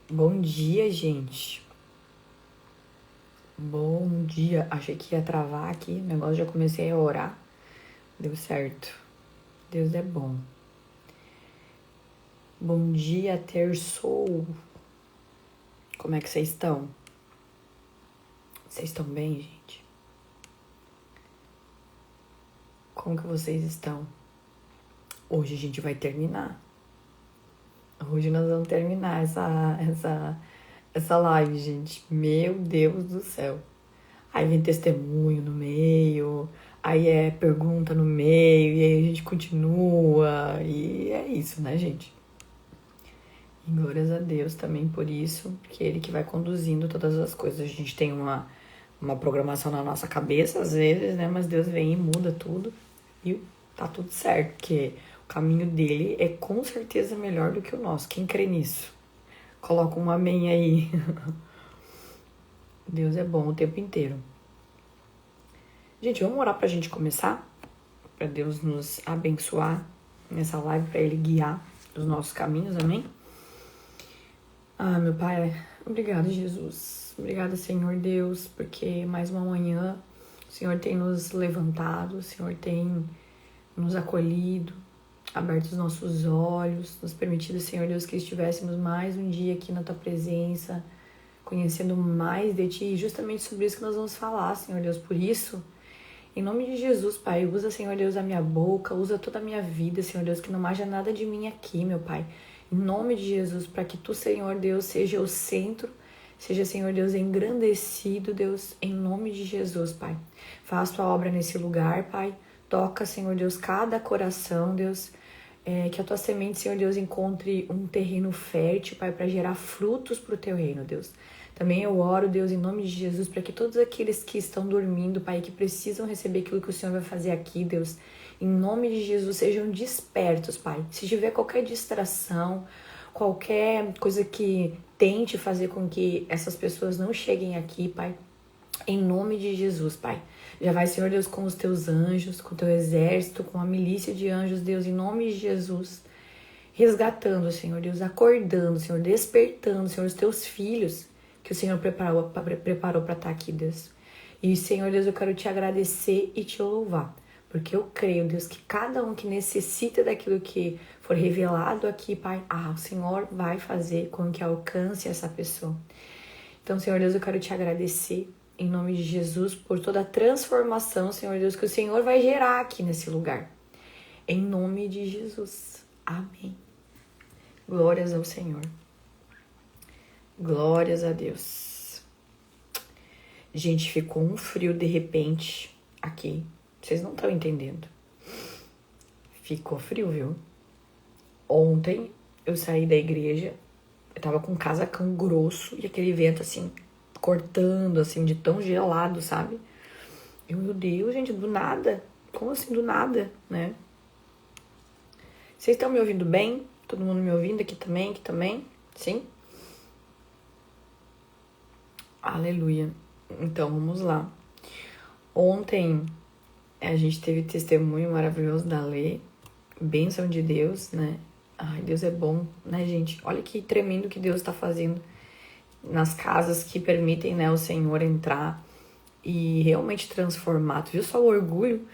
Bom dia, gente. Bom dia. Achei que ia travar aqui. O negócio, já comecei a orar. Deu certo. Deus é bom. Bom dia, terçou. Como é que vocês estão? Vocês estão bem, gente? Como que vocês estão? Hoje a gente vai terminar. Hoje nós vamos terminar essa live, gente. Meu Deus do céu. Aí vem testemunho no meio, aí é pergunta no meio, e aí a gente continua, e é isso, né, gente? E glórias a Deus também por isso, que é Ele que vai conduzindo todas as coisas. A gente tem uma programação na nossa cabeça, às vezes, né, mas Deus vem e muda tudo, e tá tudo certo, porque o caminho dele é com certeza melhor do que o nosso. Quem crê nisso? Coloca um amém aí. Deus é bom o tempo inteiro. Gente, vamos orar pra gente começar? Pra Deus nos abençoar nessa live, pra Ele guiar os nossos caminhos, amém? Ah, meu Pai, obrigado, Jesus. Obrigada, Senhor Deus, porque mais uma manhã o Senhor tem nos levantado, o Senhor tem nos acolhido, aberto os nossos olhos, nos permitido, Senhor Deus, que estivéssemos mais um dia aqui na Tua presença, conhecendo mais de Ti, e justamente sobre isso que nós vamos falar, Senhor Deus. Por isso, em nome de Jesus, Pai, usa, Senhor Deus, a minha boca, usa toda a minha vida, Senhor Deus, que não haja nada de mim aqui, meu Pai. Em nome de Jesus, para que Tu, Senhor Deus, seja o centro, seja, Senhor Deus, engrandecido, Deus, em nome de Jesus, Pai. Faça Tua obra nesse lugar, Pai. Toca, Senhor Deus, cada coração, Deus. Que a Tua semente, Senhor Deus, encontre um terreno fértil, Pai, para gerar frutos para o Teu reino, Deus. Também eu oro, Deus, em nome de Jesus, para que todos aqueles que estão dormindo, Pai, que precisam receber aquilo que o Senhor vai fazer aqui, Deus, em nome de Jesus, sejam despertos, Pai. Se tiver qualquer distração, qualquer coisa que tente fazer com que essas pessoas não cheguem aqui, Pai, em nome de Jesus, Pai. Já vai, Senhor Deus, com os Teus anjos, com o Teu exército, com a milícia de anjos, Deus, em nome de Jesus, resgatando, Senhor Deus, acordando, Senhor, despertando, Senhor, os Teus filhos, que o Senhor preparou para estar aqui, Deus. E, Senhor Deus, eu quero Te agradecer e Te louvar, porque eu creio, Deus, que cada um que necessita daquilo que for revelado aqui, Pai, o Senhor vai fazer com que alcance essa pessoa. Então, Senhor Deus, eu quero Te agradecer, em nome de Jesus, por toda a transformação, Senhor Deus, que o Senhor vai gerar aqui nesse lugar. Em nome de Jesus. Amém. Glórias ao Senhor. Glórias a Deus. Gente, ficou um frio de repente aqui. Vocês não estão entendendo. Ficou frio, viu? Ontem eu saí da igreja, eu tava com um casacão grosso e aquele vento assim, cortando, assim, de tão gelado, sabe? Meu Deus, gente, do nada. Como assim do nada, né? Vocês estão me ouvindo bem? Todo mundo me ouvindo aqui também? Sim? Aleluia. Então, vamos lá. Ontem a gente teve testemunho maravilhoso da Lê. Bênção de Deus, né? Ai, Deus é bom, né, gente? Olha que tremendo que Deus está fazendo nas casas que permitem, né, o Senhor entrar e realmente transformar. Tu viu só o orgulho,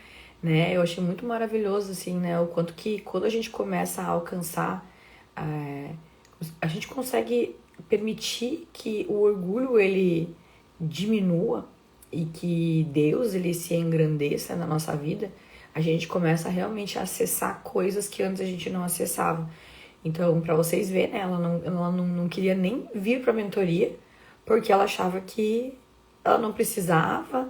né? Eu achei muito maravilhoso, assim, né? O quanto que quando a gente começa a alcançar, a gente consegue permitir que o orgulho, ele diminua e que Deus, ele se engrandeça na nossa vida, a gente começa realmente a acessar coisas que antes a gente não acessava. Então, para vocês verem, né, ela não queria nem vir para a mentoria, porque ela achava que ela não precisava,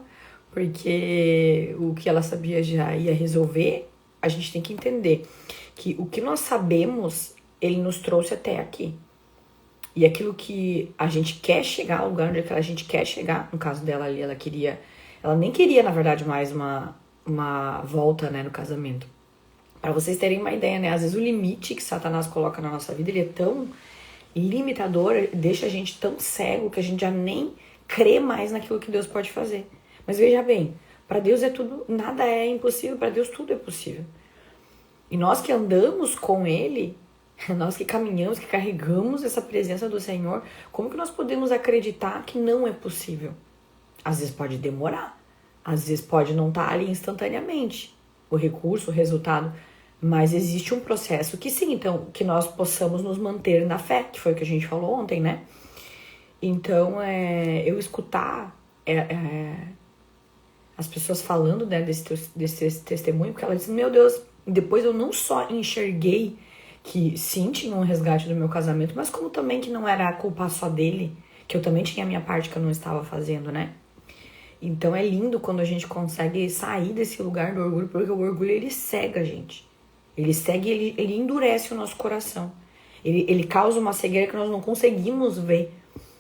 porque o que ela sabia já ia resolver. A gente tem que entender que o que nós sabemos, ele nos trouxe até aqui. E aquilo que a gente quer chegar, o lugar onde a gente quer chegar, no caso dela ali, ela nem queria, na verdade, mais uma volta, né, no casamento. Para vocês terem uma ideia, né, às vezes o limite que Satanás coloca na nossa vida, ele é tão limitador, deixa a gente tão cego que a gente já nem crê mais naquilo que Deus pode fazer. Mas veja bem, para Deus é tudo, nada é impossível, para Deus tudo é possível. E nós que andamos com Ele, Nós que caminhamos, que carregamos essa presença do Senhor, como que nós podemos acreditar que não é possível? Às vezes pode demorar, às vezes pode não estar ali instantaneamente, o recurso, o resultado, mas existe um processo que sim, então, que nós possamos nos manter na fé, que foi o que a gente falou ontem, né? Então, eu escutar as pessoas falando, né, desse testemunho, porque elas dizem, meu Deus, depois eu não só enxerguei que sim, tinha um resgate do meu casamento, mas como também que não era a culpa só dele, que eu também tinha a minha parte que eu não estava fazendo, né? Então é lindo quando a gente consegue sair desse lugar do orgulho, porque o orgulho, ele cega a gente. Ele cega e ele endurece o nosso coração. Ele causa uma cegueira que nós não conseguimos ver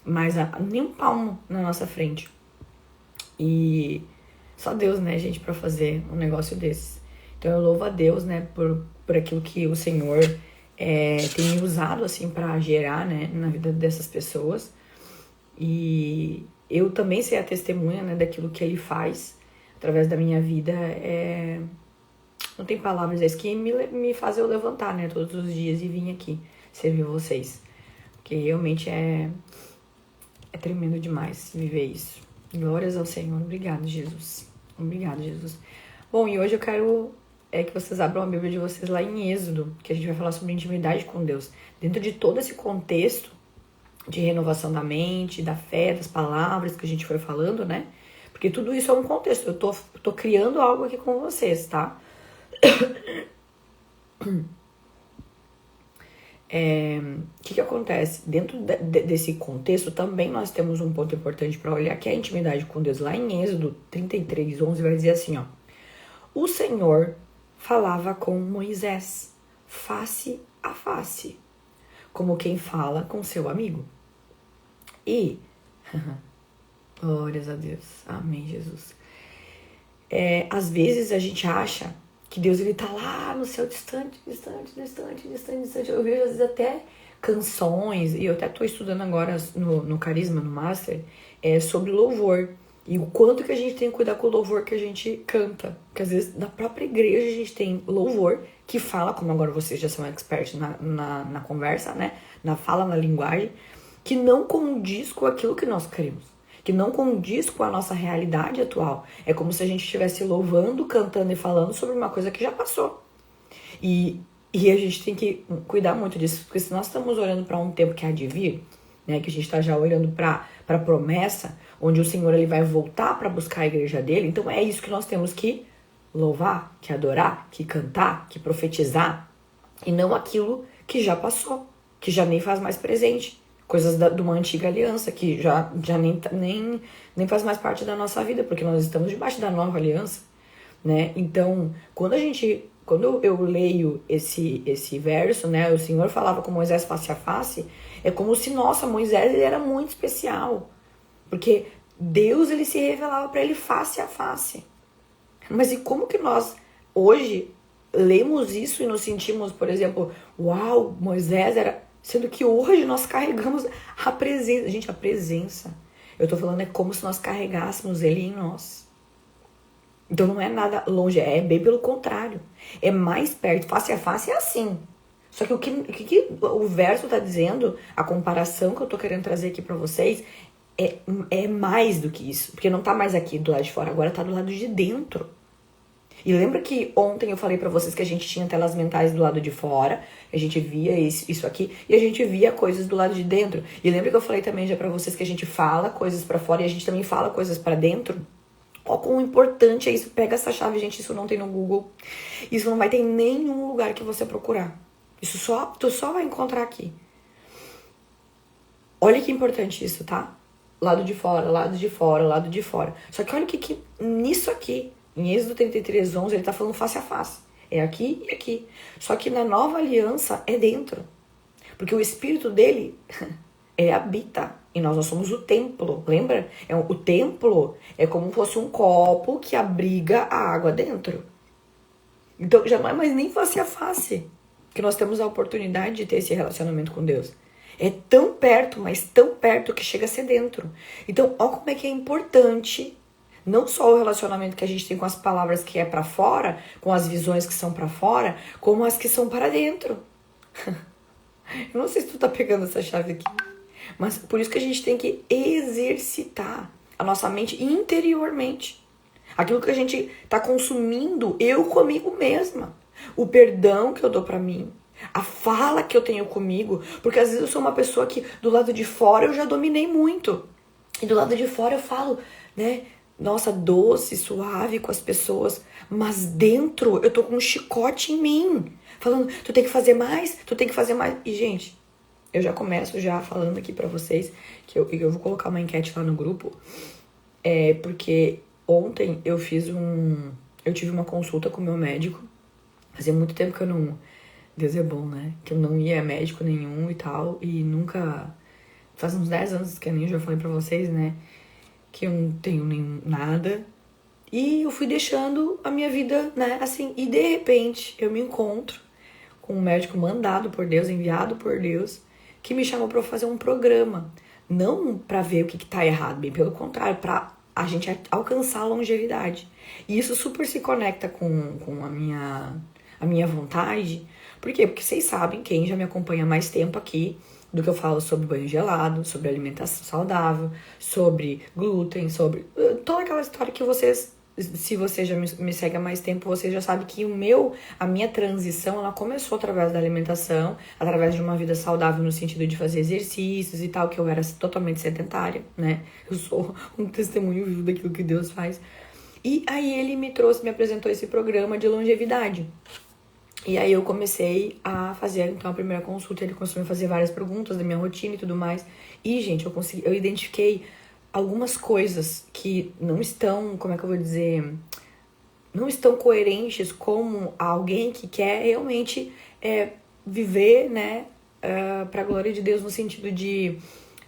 mais nem um palmo na nossa frente. E só Deus, né, gente, pra fazer um negócio desses. Então eu louvo a Deus, né, por aquilo que o Senhor tem me usado, assim, pra gerar, né, na vida dessas pessoas. E eu também sei a testemunha, né, daquilo que Ele faz através da minha vida. Não tem palavras, é isso que me faz eu levantar, né, todos os dias e vir aqui servir vocês. Porque realmente é tremendo demais viver isso. Glórias ao Senhor. Obrigado, Jesus. Obrigado, Jesus. Bom, e hoje eu quero que vocês abram a Bíblia de vocês lá em Êxodo, que a gente vai falar sobre intimidade com Deus. Dentro de todo esse contexto de renovação da mente, da fé, das palavras que a gente foi falando, né? Porque tudo isso é um contexto. Eu tô criando algo aqui com vocês, tá? O que acontece? Dentro desse contexto também nós temos um ponto importante para olhar, que é a intimidade com Deus. Lá em Êxodo 33:11 vai dizer assim, ó: o Senhor falava com Moisés face a face, como quem fala com seu amigo. E glórias a Deus, amém, Jesus. Às vezes a gente acha que Deus, ele tá lá no céu distante. Eu vejo às vezes até canções, e eu até tô estudando agora no Carisma, no Master, sobre louvor. E o quanto que a gente tem que cuidar com o louvor que a gente canta. Porque às vezes na própria igreja a gente tem louvor que fala, como agora vocês já são experts na conversa, né? Na fala, na linguagem, que não condiz com aquilo que nós queremos. Que não condiz com a nossa realidade atual. É como se a gente estivesse louvando, cantando e falando sobre uma coisa que já passou. E a gente tem que cuidar muito disso, porque se nós estamos olhando para um tempo que há de vir, né, que a gente está já olhando para a promessa, onde o Senhor, ele vai voltar para buscar a igreja dele, então é isso que nós temos que louvar, que adorar, que cantar, que profetizar, e não aquilo que já passou, que já nem faz mais presente. Coisas de uma antiga aliança, que já nem faz mais parte da nossa vida, porque nós estamos debaixo da nova aliança, né? Então, quando eu leio esse verso, né? O Senhor falava com Moisés face a face, é como se, nossa, Moisés, ele era muito especial, porque Deus, ele se revelava para ele face a face. Mas e como que nós, hoje, lemos isso e nos sentimos, por exemplo, uau, Moisés era... Sendo que hoje nós carregamos a presença. Gente, a presença, eu tô falando, é como se nós carregássemos ele em nós. Então não é nada longe, é bem pelo contrário. É mais perto, face a face é assim. Só que o que o verso tá dizendo, a comparação que eu tô querendo trazer aqui pra vocês, é mais do que isso. Porque não tá mais aqui do lado de fora, agora tá do lado de dentro. E lembra que ontem eu falei pra vocês que a gente tinha telas mentais do lado de fora, a gente via isso aqui, e a gente via coisas do lado de dentro. E lembra que eu falei também já pra vocês que a gente fala coisas pra fora e a gente também fala coisas pra dentro? Ó, quão importante é isso. Pega essa chave, gente, isso não tem no Google. Isso não vai ter em nenhum lugar que você procurar. Tu só vai encontrar aqui. Olha que importante isso, tá? Lado de fora, lado de fora, lado de fora. Só que olha que nisso aqui, em Êxodo 33:11, ele tá falando face a face. É aqui e aqui. Só que na nova aliança é dentro. Porque o Espírito dele, ele habita. E nós somos o templo, lembra? O templo é como se fosse um copo que abriga a água dentro. Então já não é mais nem face a face que nós temos a oportunidade de ter esse relacionamento com Deus. É tão perto, mas tão perto que chega a ser dentro. Então, olha como é que é importante, não só o relacionamento que a gente tem com as palavras que é pra fora, com as visões que são pra fora, como as que são para dentro. Eu não sei se tu tá pegando essa chave aqui. Mas por isso que a gente tem que exercitar a nossa mente interiormente. Aquilo que a gente tá consumindo, eu comigo mesma. O perdão que eu dou pra mim. A fala que eu tenho comigo. Porque às vezes eu sou uma pessoa que do lado de fora eu já dominei muito. E do lado de fora eu falo, né? Nossa, doce, suave com as pessoas. Mas dentro eu tô com um chicote em mim. Falando, tu tem que fazer mais, tu tem que fazer mais. E, gente, eu já começo já falando aqui pra vocês que eu vou colocar uma enquete lá no grupo. Porque ontem eu tive uma consulta com o meu médico. Fazia muito tempo que eu não... Deus é bom, né? Que eu não ia a médico nenhum e tal. E nunca... Faz uns 10 anos que nem eu já falei pra vocês, né? Que eu não tenho nem nada. E eu fui deixando a minha vida, né? Assim, e de repente eu me encontro com um médico mandado por Deus, enviado por Deus, que me chamou pra fazer um programa. Não pra ver o que tá errado, bem pelo contrário, pra a gente alcançar a longevidade. E isso super se conecta com a minha vontade. Por quê? Porque vocês sabem, quem já me acompanha há mais tempo aqui, do que eu falo sobre banho gelado, sobre alimentação saudável, sobre glúten, sobre toda aquela história que vocês, se você já me segue há mais tempo, você já sabe que a minha transição, ela começou através da alimentação, através de uma vida saudável no sentido de fazer exercícios e tal, que eu era totalmente sedentária, né? Eu sou um testemunho vivo daquilo que Deus faz. E aí ele me apresentou esse programa de longevidade. E aí eu comecei a fazer, então, a primeira consulta. Ele começou a fazer várias perguntas da minha rotina e tudo mais. E, gente, eu identifiquei algumas coisas que não estão, como é que eu vou dizer, não estão coerentes com alguém que quer realmente viver, né, pra glória de Deus, no sentido de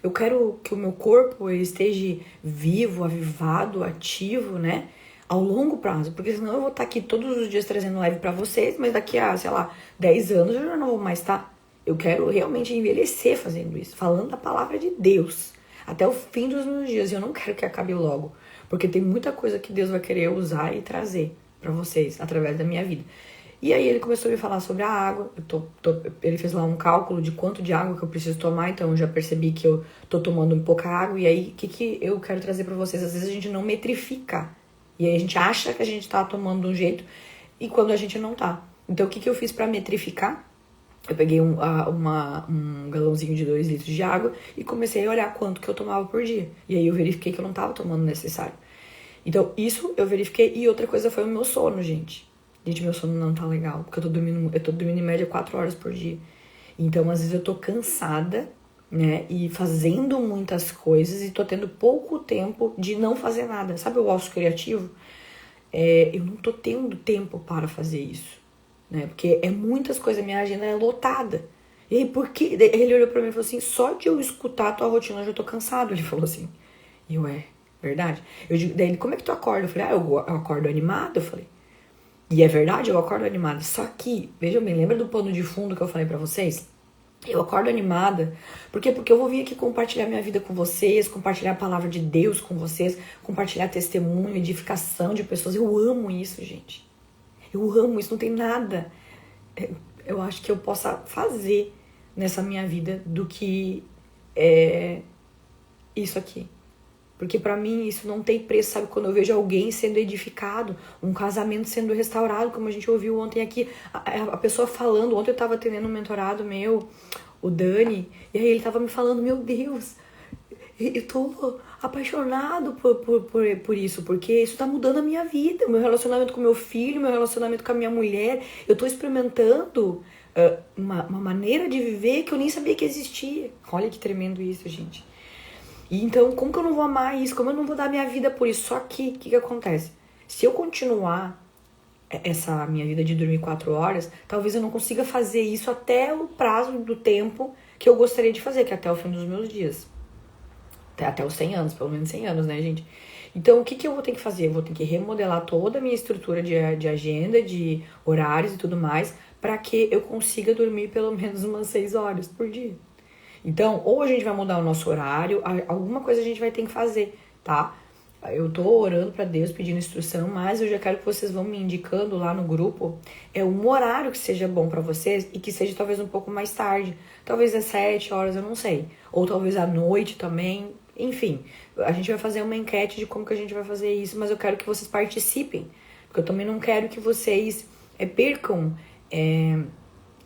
eu quero que o meu corpo esteja vivo, avivado, ativo, né, ao longo prazo, porque senão eu vou estar aqui todos os dias trazendo live pra vocês, mas daqui a, sei lá, 10 anos eu já não vou mais estar. Eu quero realmente envelhecer fazendo isso, falando a palavra de Deus, até o fim dos meus dias. E eu não quero que acabe logo, porque tem muita coisa que Deus vai querer usar e trazer pra vocês, através da minha vida. E aí ele começou a me falar sobre a água. Ele fez lá um cálculo de quanto de água que eu preciso tomar, então eu já percebi que eu tô tomando pouca água. E aí, o que eu quero trazer pra vocês? Às vezes a gente não metrifica. E aí a gente acha que a gente tá tomando de um jeito e quando a gente não tá. Então o que eu fiz pra metrificar? Eu peguei um galãozinho de 2 litros de água e comecei a olhar quanto que eu tomava por dia. E aí eu verifiquei que eu não tava tomando o necessário. Então isso eu verifiquei. E outra coisa foi o meu sono, gente. Gente, meu sono não tá legal, porque eu tô dormindo em média 4 horas por dia. Então às vezes eu tô cansada, né, e fazendo muitas coisas e tô tendo pouco tempo de não fazer nada. Sabe o ócio criativo? Eu não tô tendo tempo para fazer isso, né, porque muitas coisas, minha agenda é lotada. E aí, por quê? Ele olhou pra mim e falou assim, só de eu escutar a tua rotina eu já tô cansado, ele falou assim. E eu, verdade? Daí ele, como é que tu acorda? Eu falei, eu acordo animada, eu falei. E é verdade, eu acordo animada. Só que, vejam bem, lembra do pano de fundo que eu falei pra vocês? Eu acordo animada. Por quê? Porque eu vou vir aqui compartilhar minha vida com vocês, compartilhar a palavra de Deus com vocês, compartilhar testemunho, edificação de pessoas. Eu amo isso, gente. Eu amo isso, não tem nada eu acho que eu possa fazer nessa minha vida do que isso aqui. Porque pra mim isso não tem preço, sabe? Quando eu vejo alguém sendo edificado, um casamento sendo restaurado, como a gente ouviu ontem aqui, a pessoa falando, ontem eu tava atendendo um mentorado meu, o Dani, e aí ele tava me falando, meu Deus, eu tô apaixonado por isso, porque isso tá mudando a minha vida, meu relacionamento com meu filho, meu relacionamento com a minha mulher, eu tô experimentando uma maneira de viver que eu nem sabia que existia. Olha que tremendo isso, gente. E então, como que eu não vou amar isso? Como eu não vou dar minha vida por isso? Só que, o que acontece? Se eu continuar essa minha vida de dormir 4 horas, talvez eu não consiga fazer isso até o prazo do tempo que eu gostaria de fazer, que é até o fim dos meus dias. Até os 100 anos, pelo menos 100 anos, né, gente? Então, o que eu vou ter que fazer? Eu vou ter que remodelar toda a minha estrutura de agenda, de horários e tudo mais, para que eu consiga dormir pelo menos umas 6 horas por dia. Então, ou a gente vai mudar o nosso horário, alguma coisa a gente vai ter que fazer, tá? Eu tô orando para Deus, pedindo instrução, mas eu já quero que vocês vão me indicando lá no grupo um horário que seja bom para vocês e que seja talvez um pouco mais tarde. Talvez às 7 horas, eu não sei. Ou talvez à noite também. Enfim, a gente vai fazer uma enquete de como que a gente vai fazer isso, mas eu quero que vocês participem. Porque eu também não quero que vocês percam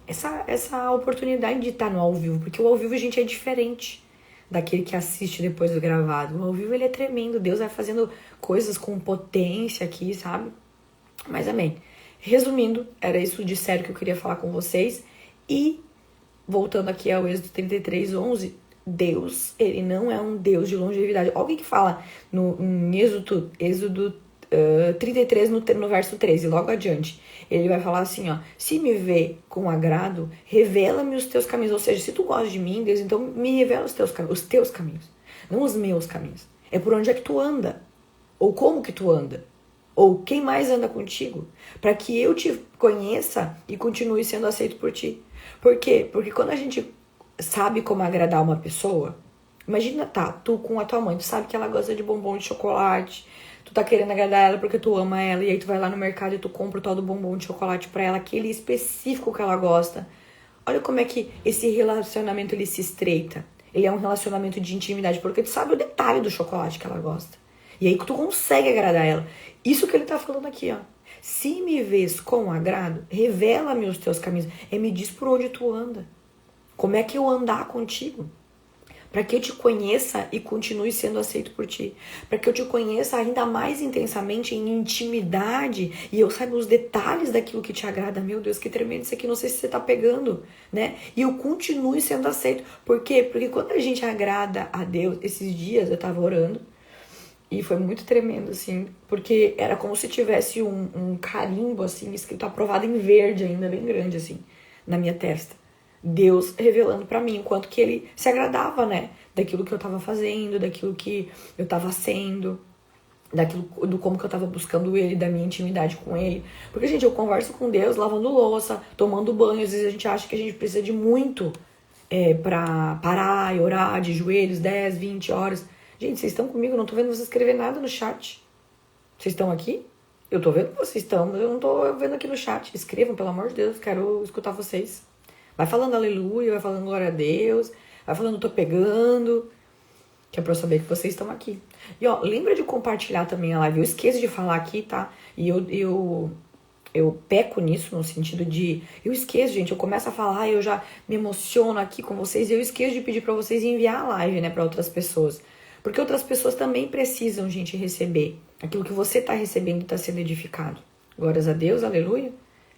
essa oportunidade de estar no ao vivo. Porque o ao vivo, gente, é diferente daquele que assiste depois do gravado. O ao vivo, ele é tremendo. Deus vai fazendo coisas com potência aqui, sabe? Mas amém. Resumindo, era isso de sério que eu queria falar com vocês. E, voltando aqui ao Êxodo 33:11, Deus, ele não é um Deus de longevidade. Olha o que fala em Êxodo 33, no verso 13, logo adiante. Ele vai falar assim, ó: se me vê com agrado, revela-me os teus caminhos. Ou seja, se tu gosta de mim, Deus, então me revela os teus caminhos, não os meus caminhos. É por onde é que tu anda, ou como que tu anda, ou quem mais anda contigo, para que eu te conheça e continue sendo aceito por ti. Por quê? Porque quando a gente sabe como agradar uma pessoa, imagina, tu com a tua mãe, tu sabe que ela gosta de bombom de chocolate, tu tá querendo agradar ela porque tu ama ela, e aí tu vai lá no mercado e tu compra o tal do bombom de chocolate pra ela, aquele específico que ela gosta. Olha como é que esse relacionamento, ele se estreita. Ele é um relacionamento de intimidade, porque tu sabe o detalhe do chocolate que ela gosta. E aí tu consegue agradar ela. Isso que ele tá falando aqui, ó. Se me vês com agrado, revela-me os teus caminhos. Me diz por onde tu anda. Como é que eu andar contigo? Para que eu te conheça e continue sendo aceito por ti. Para que eu te conheça ainda mais intensamente, em intimidade, e eu saiba os detalhes daquilo que te agrada. Meu Deus, que tremendo isso aqui, não sei se você tá pegando, né? E eu continue sendo aceito. Por quê? Porque quando a gente agrada a Deus, esses dias eu tava orando, e foi muito tremendo, assim, porque era como se tivesse um carimbo, assim, escrito aprovado em verde ainda, bem grande, assim, na minha testa. Deus revelando pra mim o quanto que ele se agradava, né? Daquilo que eu tava fazendo, daquilo que eu tava sendo, do como que eu tava buscando ele, da minha intimidade com ele. Porque, gente, eu converso com Deus lavando louça, tomando banho. Às vezes a gente acha que a gente precisa de muito pra parar e orar de joelhos, 10, 20 horas. Gente, vocês estão comigo? Eu não tô vendo vocês escrever nada no chat. Vocês estão aqui? Eu tô vendo que vocês estão, mas eu não tô vendo aqui no chat. Escrevam, pelo amor de Deus, quero escutar vocês. Vai falando aleluia, vai falando glória a Deus, vai falando tô pegando, que é pra eu saber que vocês estão aqui. E ó, lembra de compartilhar também a live. Eu esqueço de falar aqui, tá? E eu peco nisso, no sentido de... Eu esqueço, gente, eu começo a falar, eu já me emociono aqui com vocês, e eu esqueço de pedir pra vocês enviar a live, né, pra outras pessoas. Porque outras pessoas também precisam, gente, receber aquilo que você tá recebendo e tá sendo edificado. Glórias a Deus, aleluia.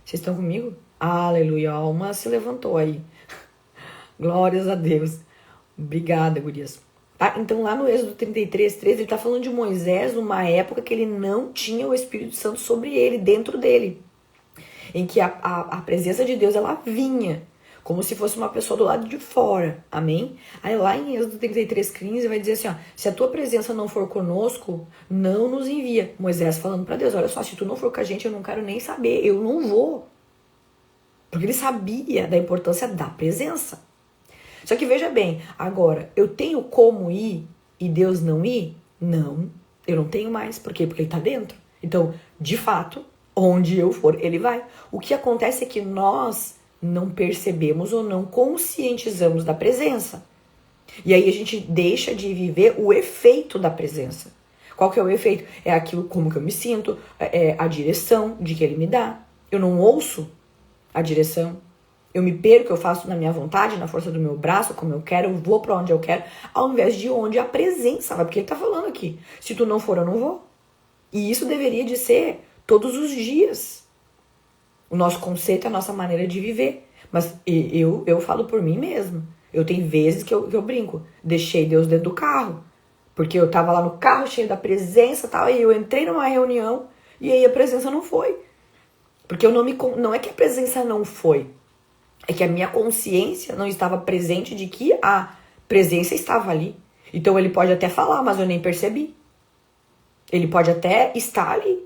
Vocês estão comigo? Aleluia, a alma se levantou aí. Glórias a Deus. Obrigada, gurias. Tá? Então lá no Êxodo 33:13, ele tá falando de Moisés numa época que ele não tinha o Espírito Santo sobre ele, dentro dele. Em que a presença de Deus, ela vinha como se fosse uma pessoa do lado de fora. Amém? Aí lá em Êxodo 33:15 vai dizer assim, ó: se a tua presença não for conosco, não nos envia. Moisés falando pra Deus: olha só, se tu não for com a gente, eu não quero nem saber, eu não vou. Porque ele sabia da importância da presença. Só que veja bem, agora, eu tenho como ir e Deus não ir? Não, eu não tenho mais. Por quê? Porque ele tá dentro. Então, de fato, onde eu for, ele vai. O que acontece é que nós não percebemos ou não conscientizamos da presença. E aí a gente deixa de viver o efeito da presença. Qual que é o efeito? É aquilo como que eu me sinto, é a direção de que ele me dá. Eu não ouço a direção. Eu me perco, eu faço na minha vontade, na força do meu braço, como eu quero, eu vou pra onde eu quero, ao invés de onde a presença vai, porque ele tá falando aqui. Se tu não for, eu não vou. E isso deveria de ser todos os dias. O nosso conceito é a nossa maneira de viver. Mas eu falo por mim mesmo. Eu tenho vezes que eu brinco. Deixei Deus dentro do carro. Porque eu tava lá no carro cheio da presença e tal, e eu entrei numa reunião e aí a presença não foi. Porque eu não é que a presença não foi, é que a minha consciência não estava presente de que a presença estava ali. Então ele pode até falar, mas eu nem percebi. Ele pode até estar ali,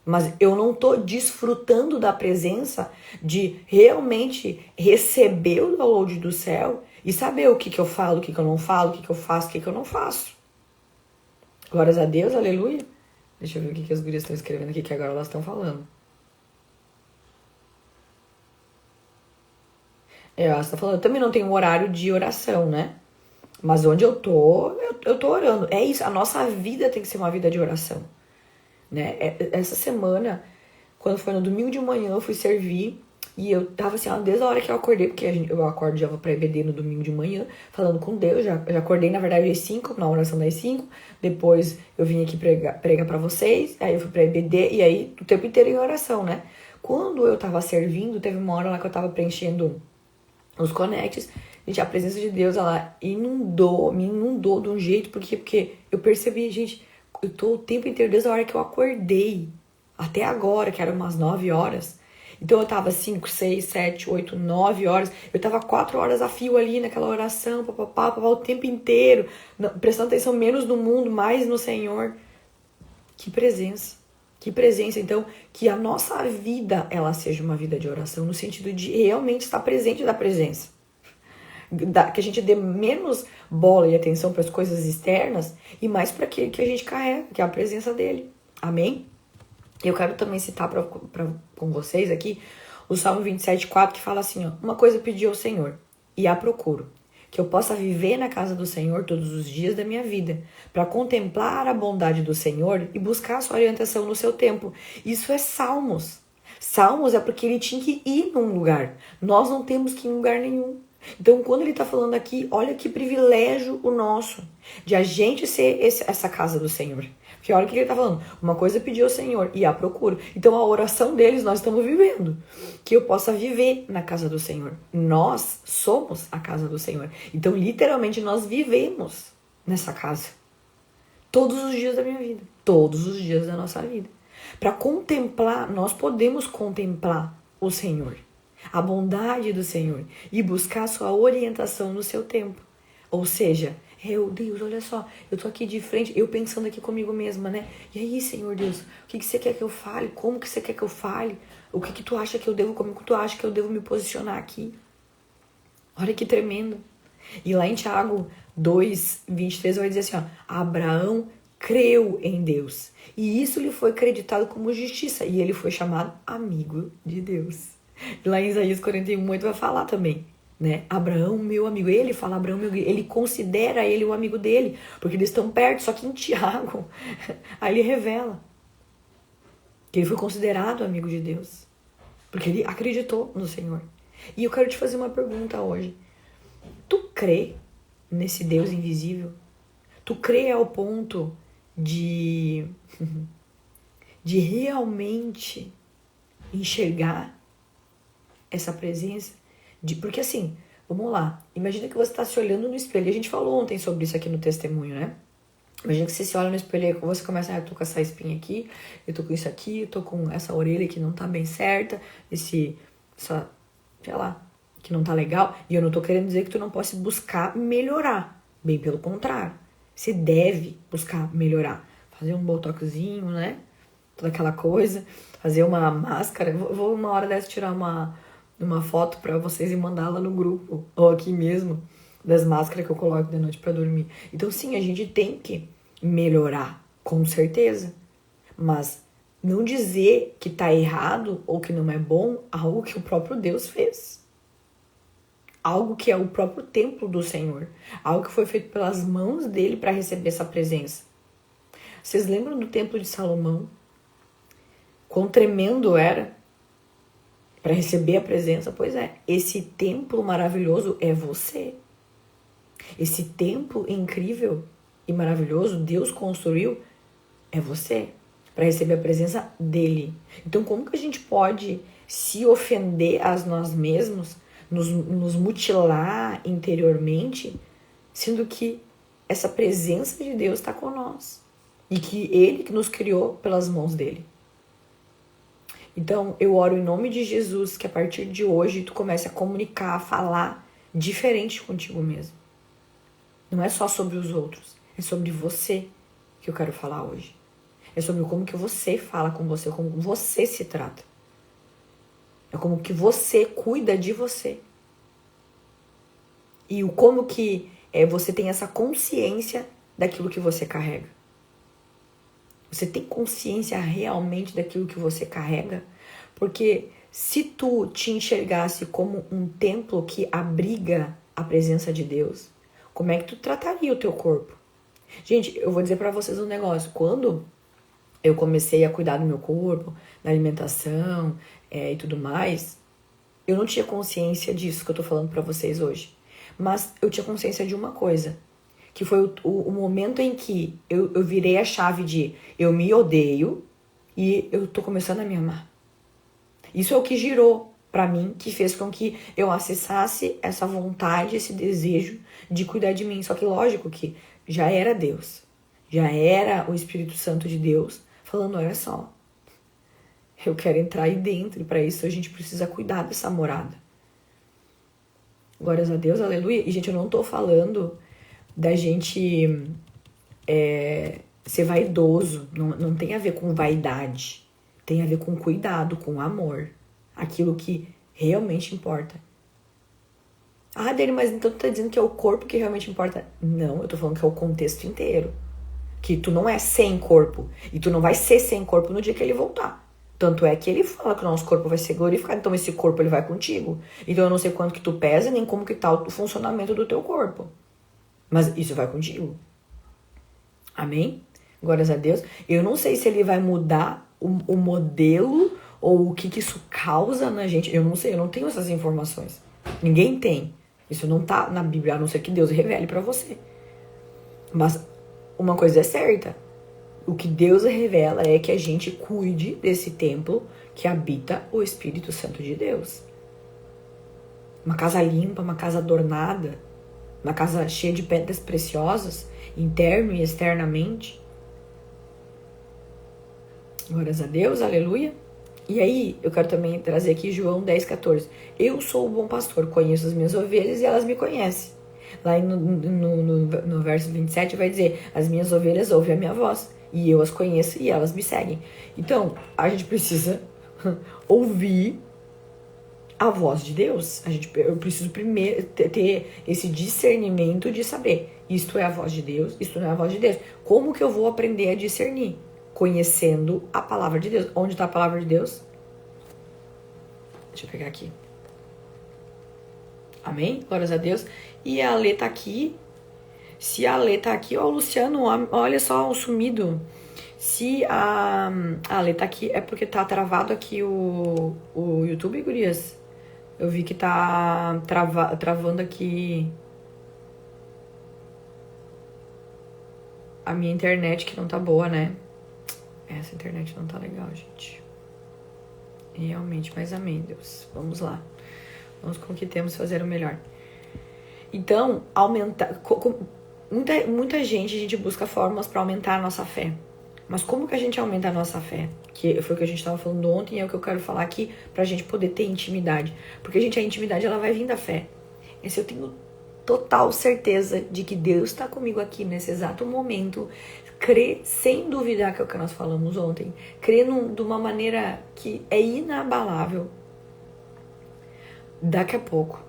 mas eu não estou desfrutando da presença de realmente receber o download do céu e saber o que eu falo, o que eu não falo, o que eu faço, o que eu não faço. Glórias a Deus, aleluia. Deixa eu ver o que as gurias estão escrevendo aqui, que agora elas estão falando. Elas estão falando, eu também não tenho um horário de oração, né? Mas onde eu tô orando. É isso, a nossa vida tem que ser uma vida de oração, né? Essa semana, quando foi no domingo de manhã, eu fui servir e eu tava assim, ó, desde a hora que eu acordei, porque eu acordo já vou pra EBD no domingo de manhã, falando com Deus, já acordei na verdade às 5, na oração das 5, depois eu vim aqui pregar pra vocês, aí eu fui pra EBD e aí o tempo inteiro em oração, né? Quando eu tava servindo, teve uma hora lá que eu tava preenchendo os connects, gente, a presença de Deus, ela me inundou de um jeito, porque eu percebi, gente, eu tô o tempo inteiro, desde a hora que eu acordei, até agora, que eram umas 9 horas, então eu tava 5, 6, 7, 8, 9 horas, eu tava 4 horas a fio ali naquela oração, papapá, o tempo inteiro, prestando atenção menos no mundo, mais no Senhor. Que presença. Que presença, então, que a nossa vida, ela seja uma vida de oração, no sentido de realmente estar presente da presença. Que a gente dê menos bola e atenção para as coisas externas e mais para aquilo que a gente carrega, que é a presença dele. Amém? Eu quero também citar com vocês aqui o Salmo 27,4, que fala assim, ó, uma coisa pedi ao Senhor e a procuro, que eu possa viver na casa do Senhor todos os dias da minha vida, para contemplar a bondade do Senhor e buscar a sua orientação no seu tempo. Isso é Salmos. Salmos é porque ele tinha que ir num lugar. Nós não temos que ir em lugar nenhum. Então, quando ele está falando aqui, olha que privilégio o nosso, de a gente ser essa casa do Senhor. Porque olha o que ele está falando. Uma coisa pediu ao Senhor e a procuro. Então, a oração deles nós estamos vivendo. Que eu possa viver na casa do Senhor. Nós somos a casa do Senhor. Então, literalmente, nós vivemos nessa casa. Todos os dias da minha vida. Todos os dias da nossa vida. Para contemplar, nós podemos contemplar o Senhor. A bondade do Senhor. E buscar a sua orientação no seu tempo. Ou seja, Deus, olha só, eu tô aqui de frente, eu pensando aqui comigo mesma, né? E aí, Senhor Deus, o que você quer que eu fale? Como que você quer que eu fale? O que tu acha que eu devo, como que tu acha que eu devo me posicionar aqui? Olha que tremendo. E lá em Tiago 2:23 vai dizer assim, ó, Abraão creu em Deus, e isso lhe foi acreditado como justiça, e ele foi chamado amigo de Deus. E lá em Isaías 41:8 vai falar também, né? Abraão, meu amigo. Ele fala Abraão, meu amigo. Ele considera ele o amigo dele, porque eles estão perto. Só que em Tiago, aí ele revela que ele foi considerado amigo de Deus, porque ele acreditou no Senhor. E eu quero te fazer uma pergunta hoje. Tu crê nesse Deus invisível? Tu crê ao ponto de realmente enxergar essa presença? Porque assim, vamos lá, imagina que você está se olhando no espelho. A gente falou ontem sobre isso aqui no testemunho, né? Imagina que você se olha no espelho e você começa, eu tô com essa espinha aqui, eu tô com isso aqui, eu tô com essa orelha que não tá bem certa, sei lá, que não tá legal. E eu não tô querendo dizer que tu não possa buscar melhorar. Bem pelo contrário. Você deve buscar melhorar. Fazer um botoxinho, né? Toda aquela coisa. Fazer uma máscara. Vou uma hora dessa tirar uma foto pra vocês e mandá-la no grupo. Ou aqui mesmo. Das máscaras que eu coloco de noite pra dormir. Então sim, a gente tem que melhorar. Com certeza. Mas não dizer que tá errado ou que não é bom algo que o próprio Deus fez. Algo que é o próprio templo do Senhor. Algo que foi feito pelas mãos dele para receber essa presença. Vocês lembram do templo de Salomão? Quão tremendo era para receber a presença? Pois é, esse templo maravilhoso é você. Esse templo incrível e maravilhoso Deus construiu é você. Para receber a presença dele. Então como que a gente pode se ofender a nós mesmos, nos mutilar interiormente, sendo que essa presença de Deus está com nós e que Ele que nos criou pelas mãos dele. Então eu oro em nome de Jesus que a partir de hoje tu comece a comunicar, a falar diferente contigo mesmo. Não é só sobre os outros, é sobre você que eu quero falar hoje. É sobre como que você fala com você, como você se trata. É como que você cuida de você. E o como que você tem essa consciência daquilo que você carrega. Você tem consciência realmente daquilo que você carrega? Porque se tu te enxergasse como um templo que abriga a presença de Deus, como é que tu trataria o teu corpo? Gente, eu vou dizer pra vocês um negócio. Quando eu comecei a cuidar do meu corpo, da alimentação e tudo mais, eu não tinha consciência disso que eu tô falando pra vocês hoje. Mas eu tinha consciência de uma coisa, que foi o momento em que eu virei a chave de eu me odeio e eu tô começando a me amar. Isso é o que girou pra mim, que fez com que eu acessasse essa vontade, esse desejo de cuidar de mim. Só que lógico que já era Deus, já era o Espírito Santo de Deus falando, olha só, eu quero entrar aí dentro e pra isso a gente precisa cuidar dessa morada. Glórias a Deus, aleluia. E gente, eu não tô falando da gente ser vaidoso, não tem a ver com vaidade, tem a ver com cuidado, com amor, aquilo que realmente importa. Ah, Dani, mas então tu tá dizendo que é o corpo que realmente importa? Não, eu tô falando que é o contexto inteiro, que tu não é sem corpo, e tu não vai ser sem corpo no dia que ele voltar. Tanto é que ele fala que o nosso corpo vai ser glorificado, então esse corpo ele vai contigo. Então eu não sei quanto que tu pesa, nem como que tá o funcionamento do teu corpo. Mas isso vai contigo. Amém? Glórias a Deus. Eu não sei se ele vai mudar o modelo ou o que isso causa na gente. Eu não sei, eu não tenho essas informações. Ninguém tem. Isso não tá na Bíblia, a não ser que Deus revele pra você. Mas uma coisa é certa. O que Deus revela é que a gente cuide desse templo que habita o Espírito Santo de Deus. Uma casa limpa, uma casa adornada, uma casa cheia de pedras preciosas, interno e externamente. Glórias a Deus, aleluia. E aí, eu quero também trazer aqui João 10,14. Eu sou o bom pastor, conheço as minhas ovelhas e elas me conhecem. Lá no verso 27 vai dizer, as minhas ovelhas ouvem a minha voz, e eu as conheço e elas me seguem. Então, a gente precisa ouvir a voz de Deus. Eu preciso primeiro ter esse discernimento de saber, isto é a voz de Deus, isto não é a voz de Deus. Como que eu vou aprender a discernir? Conhecendo a palavra de Deus. Onde está a palavra de Deus? Deixa eu pegar aqui. Amém? Glórias a Deus. E a Lê tá aqui. Se a Lê tá aqui, ó, o Luciano, olha só o sumido. Se a Lê tá aqui, é porque tá travado aqui o YouTube, gurias. Eu vi que tá travando aqui a minha internet, que não tá boa, né? Essa internet não tá legal, gente. Realmente, mas amém, Deus. Vamos lá. Vamos com o que temos fazer o melhor. Então, aumentar... Muita gente, a gente busca formas para aumentar a nossa fé. Mas como que a gente aumenta a nossa fé? Que foi o que a gente estava falando ontem e é o que eu quero falar aqui pra gente poder ter intimidade. Porque, gente, a intimidade, ela vai vir da fé. Esse eu tenho total certeza de que Deus está comigo aqui nesse exato momento. Crer sem duvidar, que é o que nós falamos ontem. Crer de uma maneira que é inabalável. Daqui a pouco.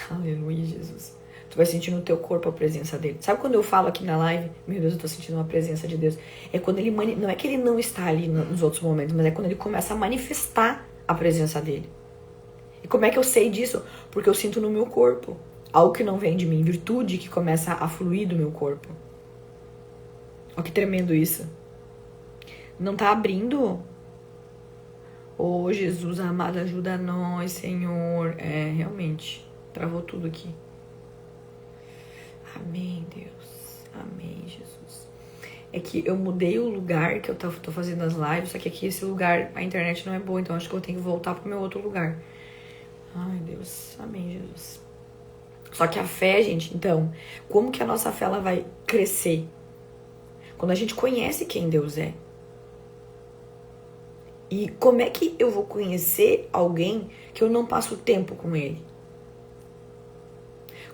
Aleluia, Jesus. Tu vai sentir no teu corpo a presença dele. Sabe quando eu falo aqui na live, meu Deus, eu tô sentindo uma presença de Deus. É quando ele, não é que ele não está ali nos outros momentos, mas é quando ele começa a manifestar a presença dele. E como é que eu sei disso? Porque eu sinto no meu corpo algo que não vem de mim, virtude que começa a fluir do meu corpo. Olha que tremendo isso. Não tá abrindo? Oh, Jesus amado, ajuda nós, Senhor. É, realmente, travou tudo aqui. Amém, Deus. Amém, Jesus. É que eu mudei o lugar que eu tô fazendo as lives, só que aqui esse lugar, a internet não é boa, então acho que eu tenho que voltar pro meu outro lugar. Ai, Deus. Amém, Jesus. Só que a fé, gente, então, como que a nossa fé ela vai crescer? Quando a gente conhece quem Deus é. E como é que eu vou conhecer alguém que eu não passo tempo com ele?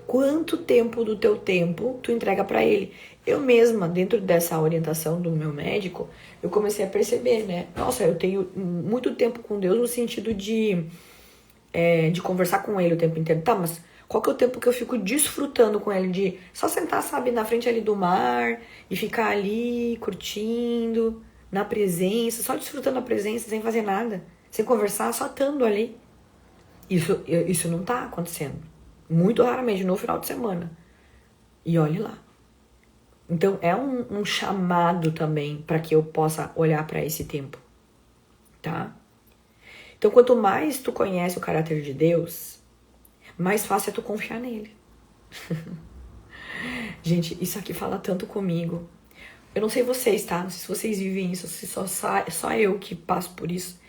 Quanto tempo do teu tempo tu entrega pra ele? Eu mesma, dentro dessa orientação do meu médico, eu comecei a perceber, né? Nossa, eu tenho muito tempo com Deus no sentido de conversar com ele o tempo inteiro. Tá, mas Qual que é o tempo que eu fico desfrutando com ele? De só sentar, sabe, na frente ali do mar e ficar ali curtindo, na presença, só desfrutando a presença, sem fazer nada, sem conversar, só estando ali. Isso não tá acontecendo. Muito raramente, no final de semana. E olhe lá. Então, é um chamado também para que eu possa olhar para esse tempo, tá? Então, quanto mais tu conhece o caráter de Deus, mais fácil é tu confiar nele. Gente, isso aqui fala tanto comigo. Eu não sei vocês, tá? Não sei se vocês vivem isso, se só eu que passo por isso.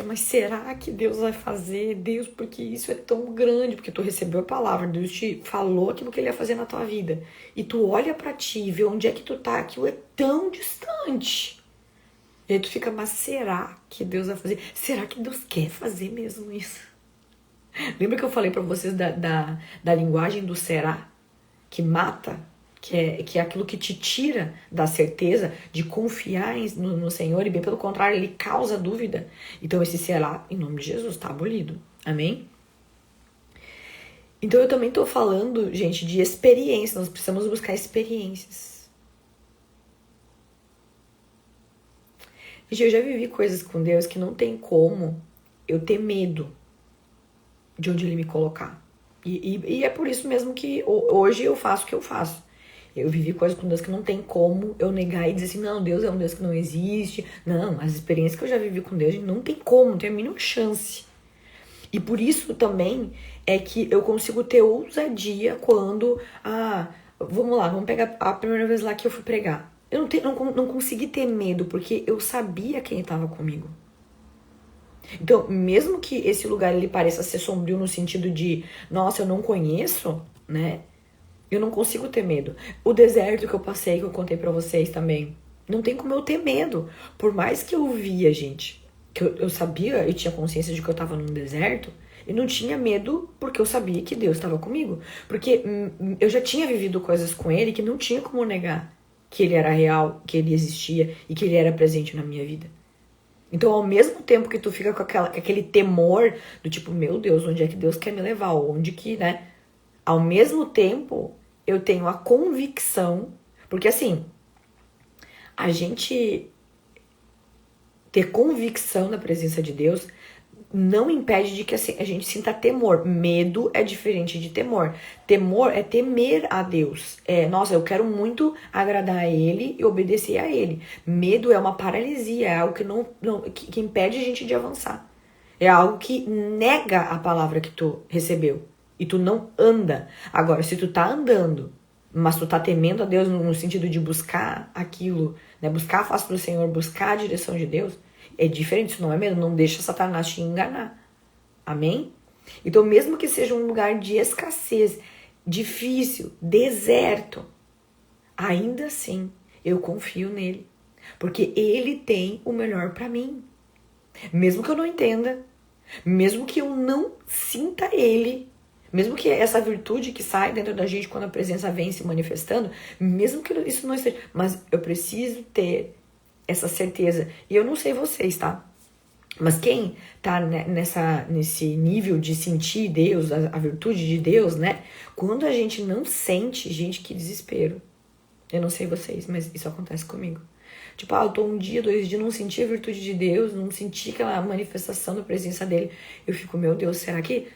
Mas será que Deus vai fazer? Deus, porque isso é tão grande, porque tu recebeu a palavra, Deus te falou aquilo que ele ia fazer na tua vida. E tu olha pra ti e vê onde é que tu tá, aquilo é tão distante. E aí tu fica, mas será que Deus vai fazer? Será que Deus quer fazer mesmo isso? Lembra que eu falei pra vocês da linguagem do será? Que mata, que é aquilo que te tira da certeza de confiar no Senhor, e bem pelo contrário, ele causa dúvida. Então esse será, em nome de Jesus, tá abolido. Amém? Então eu também tô falando, gente, de experiência. Nós precisamos buscar experiências. Gente, eu já vivi coisas com Deus que não tem como eu ter medo de onde ele me colocar. E é por isso mesmo que hoje eu faço o que eu faço. Eu vivi coisas com Deus que não tem como eu negar e dizer assim, não, Deus é um Deus que não existe. Não, as experiências que eu já vivi com Deus, não tem como, não tem a mínima chance. E por isso também é que eu consigo ter ousadia quando, vamos lá, vamos pegar a primeira vez lá que eu fui pregar. Eu não consegui ter medo, porque eu sabia quem estava comigo. Então, mesmo que esse lugar ele pareça ser sombrio no sentido de, nossa, eu não conheço, né? Eu não consigo ter medo. O deserto que eu passei, que eu contei pra vocês também, não tem como eu ter medo. Por mais que eu via, gente, que eu sabia, eu tinha consciência de que eu tava num deserto, eu não tinha medo porque eu sabia que Deus estava comigo. Porque eu já tinha vivido coisas com ele que não tinha como negar que ele era real, que ele existia e que ele era presente na minha vida. Então, ao mesmo tempo que tu fica com aquele temor do tipo, meu Deus, onde é que Deus quer me levar? Onde que, né? Ao mesmo tempo, eu tenho a convicção, porque assim, a gente ter convicção da presença de Deus não impede de que assim, a gente sinta temor. Medo é diferente de temor. Temor é temer a Deus. Nossa, eu quero muito agradar a Ele e obedecer a Ele. Medo é uma paralisia, é algo que impede a gente de avançar. É algo que nega a palavra que tu recebeu. E tu não anda. Agora, se tu tá andando, mas tu tá temendo a Deus no sentido de buscar aquilo, né? Buscar a face do Senhor, buscar a direção de Deus, é diferente, isso não é medo, não deixa Satanás te enganar. Amém? Então, mesmo que seja um lugar de escassez, difícil, deserto, ainda assim, eu confio nele. Porque ele tem o melhor pra mim. Mesmo que eu não entenda, mesmo que eu não sinta ele, mesmo que essa virtude que sai dentro da gente quando a presença vem se manifestando, mesmo que isso não esteja, mas eu preciso ter essa certeza. E eu não sei vocês, tá? Mas quem tá nesse nível de sentir Deus, a virtude de Deus, né? Quando a gente não sente, gente, que desespero. Eu não sei vocês, mas isso acontece comigo. Tipo, eu tô um dia, 2 dias, não senti a virtude de Deus, não senti aquela manifestação da presença dele. Eu fico, meu Deus, será que...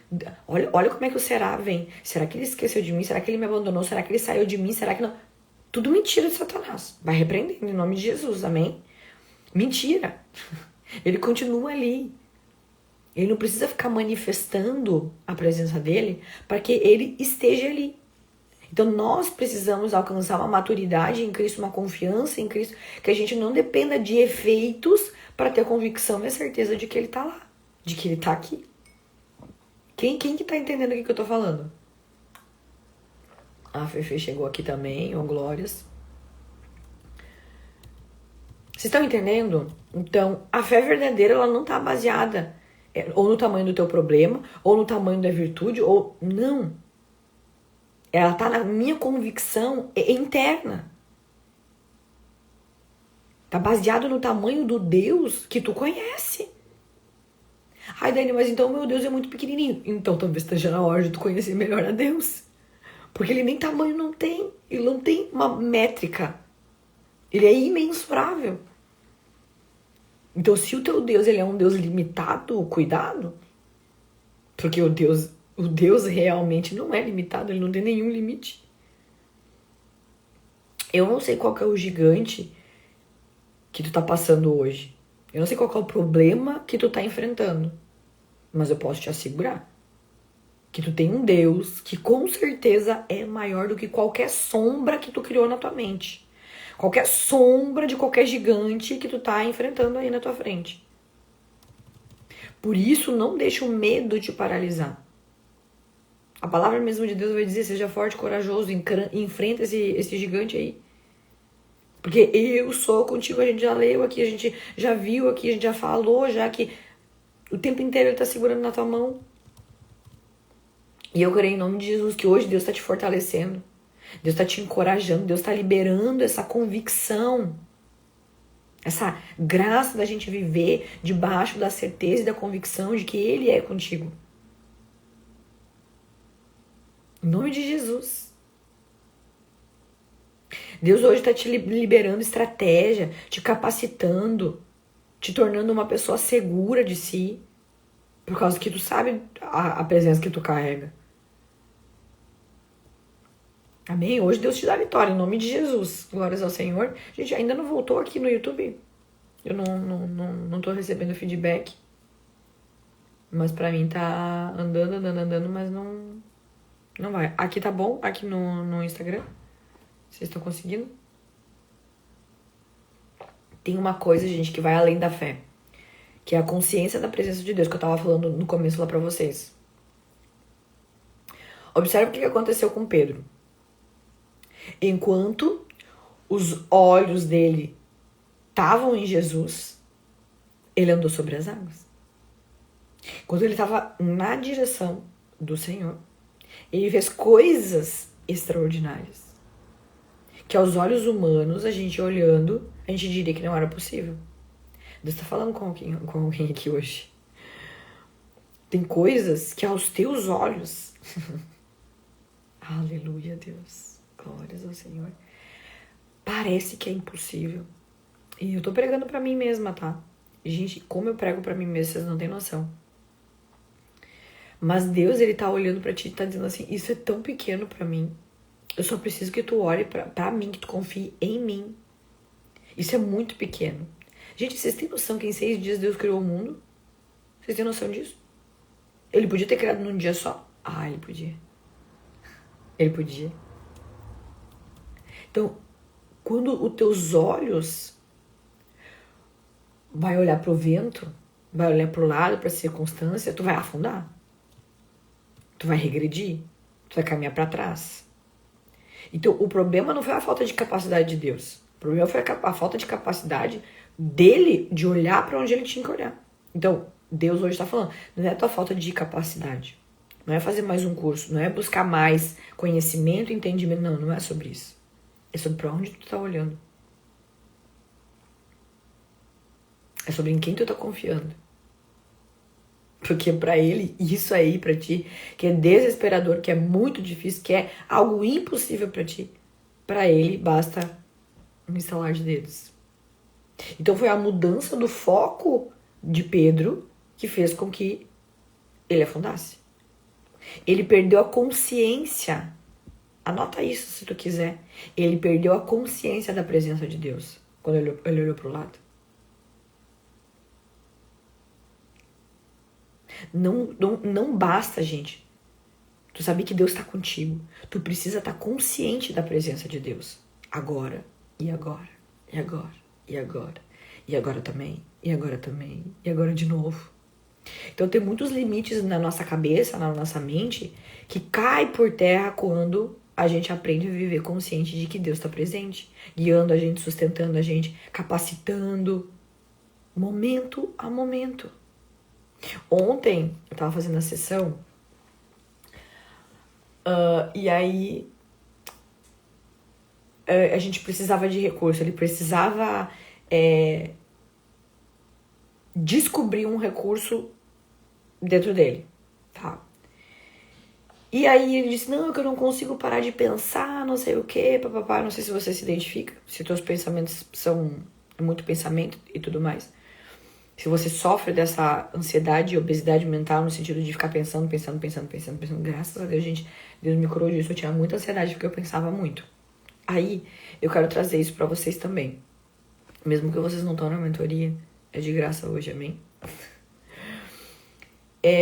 Olha como é que o será vem. Será que ele esqueceu de mim? Será que ele me abandonou? Será que ele saiu de mim? Será que não? Tudo mentira de Satanás. Vai repreendendo em nome de Jesus, amém? Mentira. Ele continua ali. Ele não precisa ficar manifestando a presença dele para que ele esteja ali. Então nós precisamos alcançar uma maturidade em Cristo, uma confiança em Cristo, que a gente não dependa de efeitos para ter a convicção e a certeza de que ele tá lá, de que ele tá aqui. Quem que tá entendendo o que eu tô falando? A Fefe chegou aqui também, ô glórias. Vocês estão entendendo? Então, a fé verdadeira, ela não tá baseada ou no tamanho do teu problema, ou no tamanho da virtude, ou... Não. Ela tá na minha convicção interna. Tá baseado no tamanho do Deus que tu conhece. Ai, Dani, mas então meu Deus é muito pequenininho. Então talvez esteja na hora de tu conhecer melhor a Deus. Porque ele nem tamanho não tem. Ele não tem uma métrica. Ele é imensurável. Então se o teu Deus ele é um Deus limitado, cuidado. Porque o Deus realmente não é limitado. Ele não tem nenhum limite. Eu não sei qual que é o gigante que tu tá passando hoje. Eu não sei qual que é o problema que tu tá enfrentando. Mas eu posso te assegurar que tu tem um Deus que com certeza é maior do que qualquer sombra que tu criou na tua mente. Qualquer sombra de qualquer gigante que tu tá enfrentando aí na tua frente. Por isso, não deixa o medo te paralisar. A palavra mesmo de Deus vai dizer, seja forte, corajoso, enfrenta esse gigante aí. Porque eu sou contigo, a gente já leu aqui, a gente já viu aqui, a gente já falou, já que o tempo inteiro ele tá segurando na tua mão. E eu creio em nome de Jesus que hoje Deus tá te fortalecendo. Deus tá te encorajando, Deus tá liberando essa convicção. Essa graça da gente viver debaixo da certeza e da convicção de que Ele é contigo. Em nome de Jesus. Deus hoje está te liberando estratégia, te capacitando, te tornando uma pessoa segura de si, por causa que tu sabe a presença que tu carrega. Amém? Hoje Deus te dá vitória, em nome de Jesus. Glórias ao Senhor. Gente, ainda não voltou aqui no YouTube. Eu não tô recebendo feedback. Mas pra mim tá andando, mas não vai. Aqui tá bom? Aqui no Instagram? Vocês estão conseguindo? Tem uma coisa, gente, que vai além da fé. Que é a consciência da presença de Deus, que eu tava falando no começo lá pra vocês. Observe o que aconteceu com Pedro. Enquanto os olhos dele estavam em Jesus, ele andou sobre as águas. Quando ele estava na direção do Senhor, ele fez coisas extraordinárias. Que aos olhos humanos, a gente olhando, a gente diria que não era possível. Deus está falando com alguém aqui hoje. Tem coisas que aos teus olhos... Aleluia, Deus. Glórias ao Senhor. Parece que é impossível. E eu tô pregando pra mim mesma, tá? Gente, como eu prego pra mim mesma, vocês não têm noção. Mas Deus, ele tá olhando pra ti e tá dizendo assim, isso é tão pequeno pra mim. Eu só preciso que tu olhe pra mim, que tu confie em mim. Isso é muito pequeno. Gente, vocês têm noção que em 6 dias Deus criou o mundo? Vocês têm noção disso? Ele podia ter criado num dia só? Ah, ele podia. Ele podia. Então, quando os teus olhos vai olhar pro vento, vai olhar pro lado, pra circunstância, tu vai afundar. Tu vai regredir. Tu vai caminhar pra trás. Então, o problema não foi a falta de capacidade de Deus. O problema foi a falta de capacidade dele de olhar pra onde ele tinha que olhar. Então, Deus hoje tá falando, não é a tua falta de capacidade. Não é fazer mais um curso, não é buscar mais conhecimento, entendimento. Não é sobre isso. É sobre pra onde tu tá olhando. É sobre em quem tu tá confiando. Porque pra ele, isso aí pra ti, que é desesperador, que é muito difícil, que é algo impossível pra ti, pra ele basta um estalar de dedos. Então foi a mudança do foco de Pedro que fez com que ele afundasse. Ele perdeu a consciência. Anota isso se tu quiser. Ele perdeu a consciência da presença de Deus quando ele olhou pro lado. Não basta, gente, tu saber que Deus está contigo. Tu precisa estar consciente da presença de Deus. Agora, e agora, e agora, e agora, e agora também, e agora também, e agora de novo. Então tem muitos limites na nossa cabeça, na nossa mente, que cai por terra quando a gente aprende a viver consciente de que Deus está presente, guiando a gente, sustentando a gente, capacitando, momento a momento. Ontem eu tava fazendo a sessão e aí a gente precisava de recurso, ele precisava descobrir um recurso dentro dele, tá? E aí ele disse, não, que eu não consigo parar de pensar, não sei o quê, papapá, não sei se você se identifica, se teus pensamentos são muito pensamento e tudo mais. Se você sofre dessa ansiedade e obesidade mental no sentido de ficar pensando, graças a Deus, gente, Deus me curou disso, eu tinha muita ansiedade porque eu pensava muito. Aí, eu quero trazer isso pra vocês também. Mesmo que vocês não estão na mentoria, é de graça hoje, amém?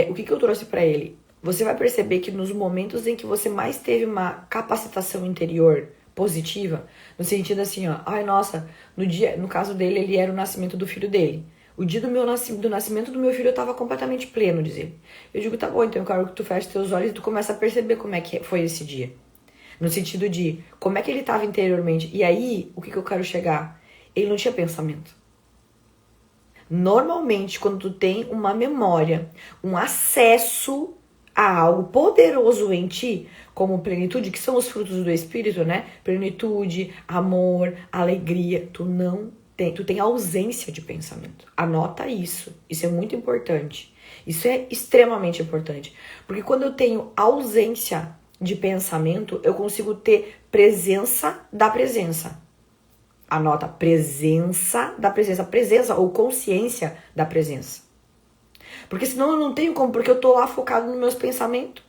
O que eu trouxe pra ele? Você vai perceber que nos momentos em que você mais teve uma capacitação interior positiva, no sentido assim, ó, ai nossa, no caso dele, ele era o nascimento do filho dele. O dia do nascimento do meu filho eu tava completamente pleno, diz ele. Eu digo, tá bom, então eu quero que tu feche teus olhos e tu começa a perceber como é que foi esse dia. No sentido de, como é que ele tava interiormente. E aí, o que eu quero chegar? Ele não tinha pensamento. Normalmente, quando tu tem uma memória, um acesso a algo poderoso em ti, como plenitude, que são os frutos do Espírito, né? Plenitude, amor, alegria, tu tem ausência de pensamento. Anota isso. Isso é muito importante. Isso é extremamente importante. Porque quando eu tenho ausência de pensamento, eu consigo ter presença da presença. Anota presença da presença. Presença ou consciência da presença. Porque senão eu não tenho como, porque eu tô lá focado nos meus pensamentos.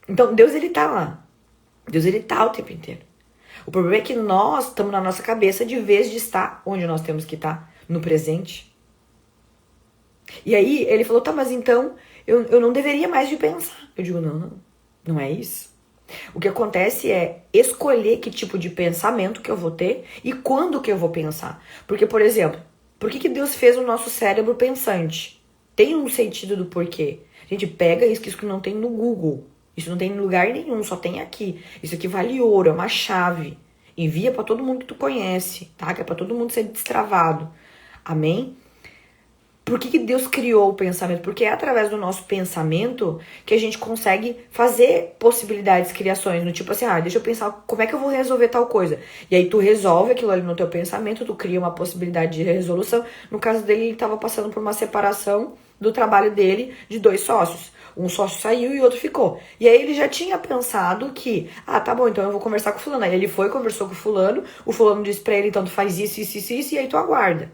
Então, Deus, ele tá lá. Deus, ele tá o tempo inteiro. O problema é que nós estamos na nossa cabeça de vez de estar onde nós temos que estar, no presente. E aí, ele falou, tá, mas então, eu não deveria mais de pensar. Eu digo, não é isso. O que acontece é escolher que tipo de pensamento que eu vou ter e quando que eu vou pensar. Porque, por exemplo, por que Deus fez o nosso cérebro pensante? Tem um sentido do porquê. A gente pega isso que não tem no Google. Isso não tem em lugar nenhum, só tem aqui. Isso aqui vale ouro, é uma chave. Envia pra todo mundo que tu conhece, tá? Que é pra todo mundo ser destravado. Amém? Por que Deus criou o pensamento? Porque é através do nosso pensamento que a gente consegue fazer possibilidades, criações, no tipo assim, deixa eu pensar como é que eu vou resolver tal coisa. E aí tu resolve aquilo ali no teu pensamento, tu cria uma possibilidade de resolução. No caso dele, ele estava passando por uma separação do trabalho dele de 2 sócios. Um sócio saiu e o outro ficou. E aí ele já tinha pensado que, tá bom, então eu vou conversar com o fulano. Aí ele foi, conversou com o fulano disse pra ele, então tu faz isso, e aí tu aguarda.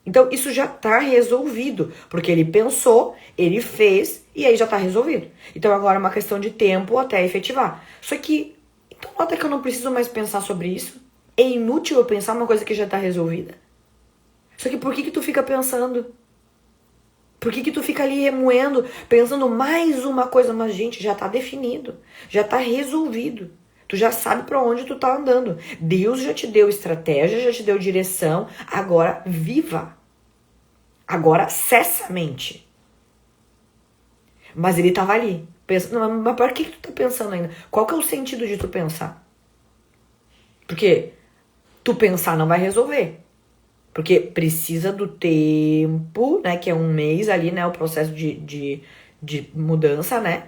Então, isso já tá resolvido, porque ele pensou, ele fez, e aí já tá resolvido. Então, agora é uma questão de tempo até efetivar. Só que, então nota que eu não preciso mais pensar sobre isso. É inútil eu pensar uma coisa que já tá resolvida. Só que por que tu fica pensando? Por que tu fica ali remoendo, pensando mais uma coisa? Mas, gente, já tá definido, já tá resolvido. Tu já sabe pra onde tu tá andando. Deus já te deu estratégia, já te deu direção. Agora, viva. Agora, acessa a mente. Mas ele tava ali. Pensando, mas por que tu tá pensando ainda? Qual que é o sentido de tu pensar? Porque tu pensar não vai resolver. Porque precisa do tempo, né? Que é 1 mês ali, né? O processo de mudança, né?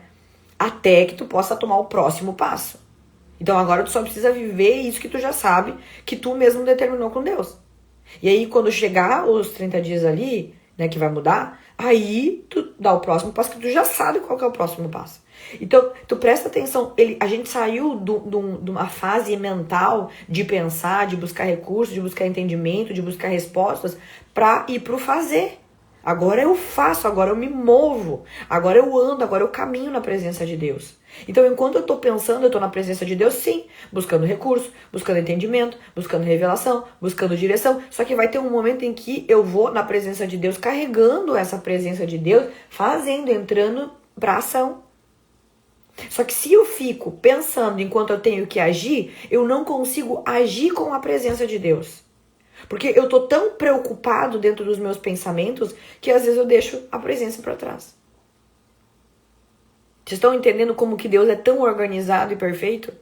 Até que tu possa tomar o próximo passo. Então agora tu só precisa viver isso que tu já sabe, que tu mesmo determinou com Deus. E aí quando chegar os 30 dias ali, né, que vai mudar, aí tu dá o próximo passo, que tu já sabe qual que é o próximo passo. Então, tu presta atenção, a gente saiu de uma fase mental de pensar, de buscar recursos, de buscar entendimento, de buscar respostas, pra ir pro fazer. Agora eu faço, agora eu me movo, agora eu ando, agora eu caminho na presença de Deus. Então, enquanto eu tô pensando, eu tô na presença de Deus, sim, buscando recurso, buscando entendimento, buscando revelação, buscando direção. Só que vai ter um momento em que eu vou na presença de Deus, carregando essa presença de Deus, fazendo, entrando pra ação. Só que se eu fico pensando enquanto eu tenho que agir, eu não consigo agir com a presença de Deus. Porque eu tô tão preocupado dentro dos meus pensamentos que às vezes eu deixo a presença para trás. Vocês estão entendendo como que Deus é tão organizado e perfeito?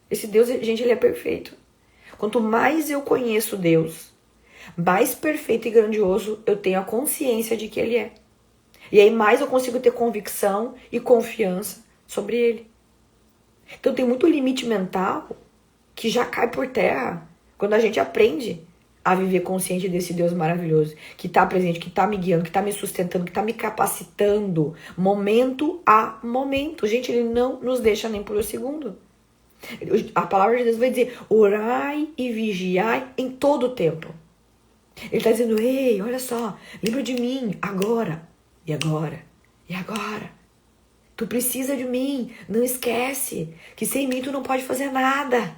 Esse Deus, gente, ele é perfeito. Quanto mais eu conheço Deus, mais perfeito e grandioso eu tenho a consciência de que ele é. E aí mais eu consigo ter convicção e confiança sobre ele. Então tem muito limite mental que já cai por terra quando a gente aprende a viver consciente desse Deus maravilhoso, que tá presente, que tá me guiando, que tá me sustentando, que tá me capacitando, momento a momento. Gente, ele não nos deixa nem por um segundo. A palavra de Deus vai dizer, orai e vigiai em todo o tempo. Ele tá dizendo, ei, olha só, lembra de mim, agora, e agora, e agora. Tu precisa de mim, não esquece, que sem mim tu não pode fazer nada.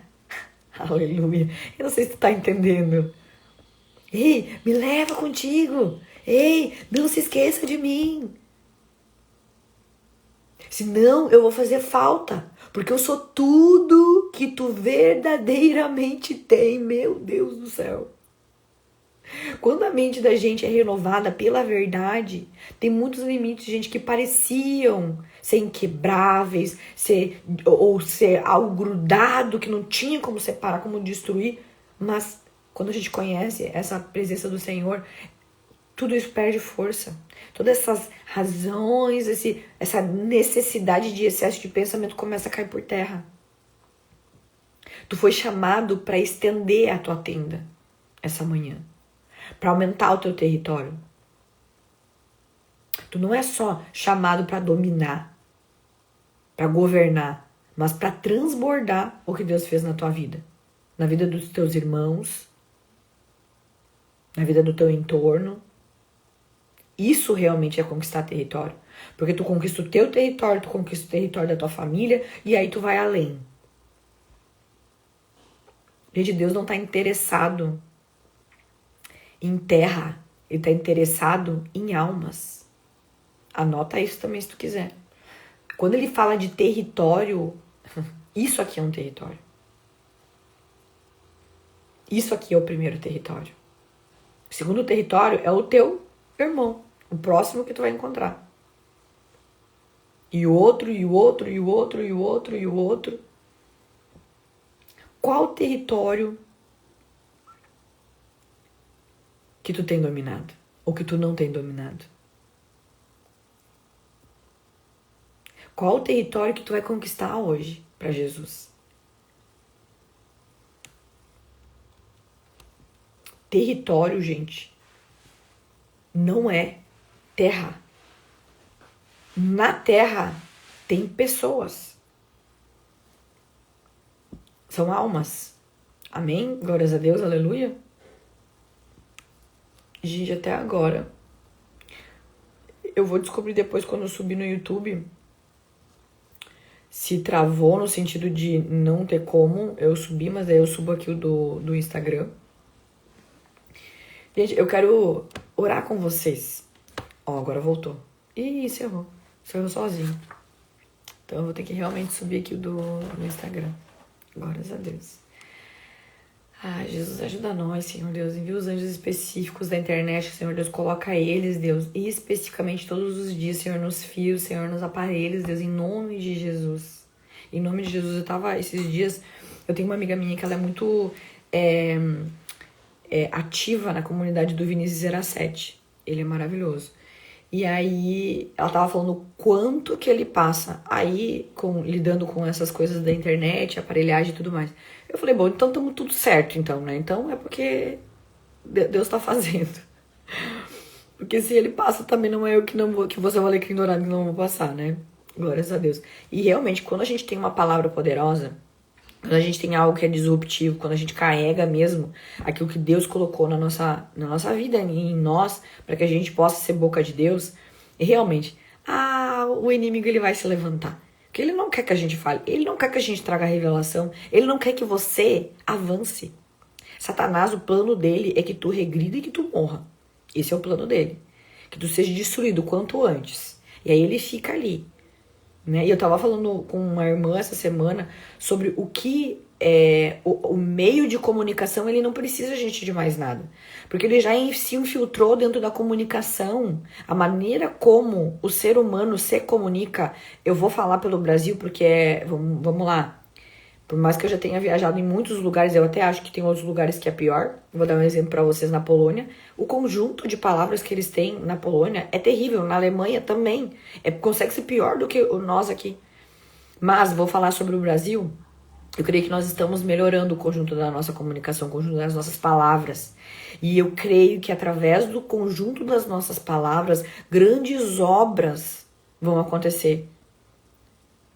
Aleluia, eu não sei se tu tá entendendo. Ei, me leva contigo. Ei, não se esqueça de mim. Senão eu vou fazer falta. Porque eu sou tudo que tu verdadeiramente tem. Meu Deus do céu. Quando a mente da gente é renovada pela verdade, tem muitos limites, gente, que pareciam ser inquebráveis, ser algo grudado, que não tinha como separar, como destruir, mas quando a gente conhece essa presença do Senhor, tudo isso perde força. Todas essas razões, essa necessidade de excesso de pensamento começa a cair por terra. Tu foi chamado para estender a tua tenda essa manhã, para aumentar o teu território. Tu não é só chamado para dominar, para governar, mas para transbordar o que Deus fez na tua vida, na vida dos teus irmãos, na vida do teu entorno. Isso realmente é conquistar território. Porque tu conquista o teu território, tu conquista o território da tua família e aí tu vai além. Gente, Deus não está interessado em terra. Ele está interessado em almas. Anota isso também se tu quiser. Quando ele fala de território, isso aqui é um território. Isso aqui é o primeiro território. O segundo território é o teu irmão, o próximo que tu vai encontrar. E o outro, e o outro, e o outro, e o outro, e o outro. Qual território que tu tem dominado? Ou que tu não tem dominado? Qual o território que tu vai conquistar hoje para Jesus? Território, gente, não é terra. Na terra tem pessoas. São almas. Amém? Glórias a Deus, aleluia. Gente, até agora, eu vou descobrir depois quando eu subir no YouTube se travou no sentido de não ter como eu subir, mas aí eu subo aqui o do Instagram. Gente, eu quero orar com vocês. Ó, agora voltou. Ih, encerrou. Encerrou sozinho. Então eu vou ter que realmente subir aqui o do Instagram. Glórias a Deus. Ai, Jesus, ajuda nós, Senhor Deus. Envia os anjos específicos da internet, Senhor Deus. Coloca eles, Deus, especificamente todos os dias, Senhor, nos fios, Senhor, nos aparelhos, Deus, em nome de Jesus. Em nome de Jesus, eu tava esses dias... Eu tenho uma amiga minha que ela é muito ativa na comunidade do Vinícius 07. Ele é maravilhoso. E aí, ela tava falando o quanto que ele passa aí lidando com essas coisas da internet, aparelhagem e tudo mais. Eu falei, bom, então estamos tudo certo, então, né? Então é porque Deus tá fazendo. Porque se ele passa, também não é eu que você vai ler que ignorado que não vou passar, né? Glórias a Deus. E realmente, quando a gente tem uma palavra poderosa, quando a gente tem algo que é disruptivo, quando a gente carrega mesmo aquilo que Deus colocou na nossa vida, em nós, para que a gente possa ser boca de Deus, e realmente, o inimigo ele vai se levantar. Porque ele não quer que a gente fale, ele não quer que a gente traga revelação, ele não quer que você avance. Satanás, o plano dele é que tu regrida e que tu morra. Esse é o plano dele. Que tu seja destruído o quanto antes. E aí ele fica ali. Né? E eu tava falando com uma irmã essa semana sobre o que o meio de comunicação, ele não precisa, gente, de mais nada. Porque ele já se infiltrou dentro da comunicação. A maneira como o ser humano se comunica, eu vou falar pelo Brasil porque vamos lá. Por mais que eu já tenha viajado em muitos lugares, eu até acho que tem outros lugares que é pior. Vou dar um exemplo para vocês na Polônia. O conjunto de palavras que eles têm na Polônia é terrível. Na Alemanha também. Consegue ser pior do que nós aqui. Mas vou falar sobre o Brasil. Eu creio que nós estamos melhorando o conjunto da nossa comunicação, o conjunto das nossas palavras. E eu creio que através do conjunto das nossas palavras, grandes obras vão acontecer,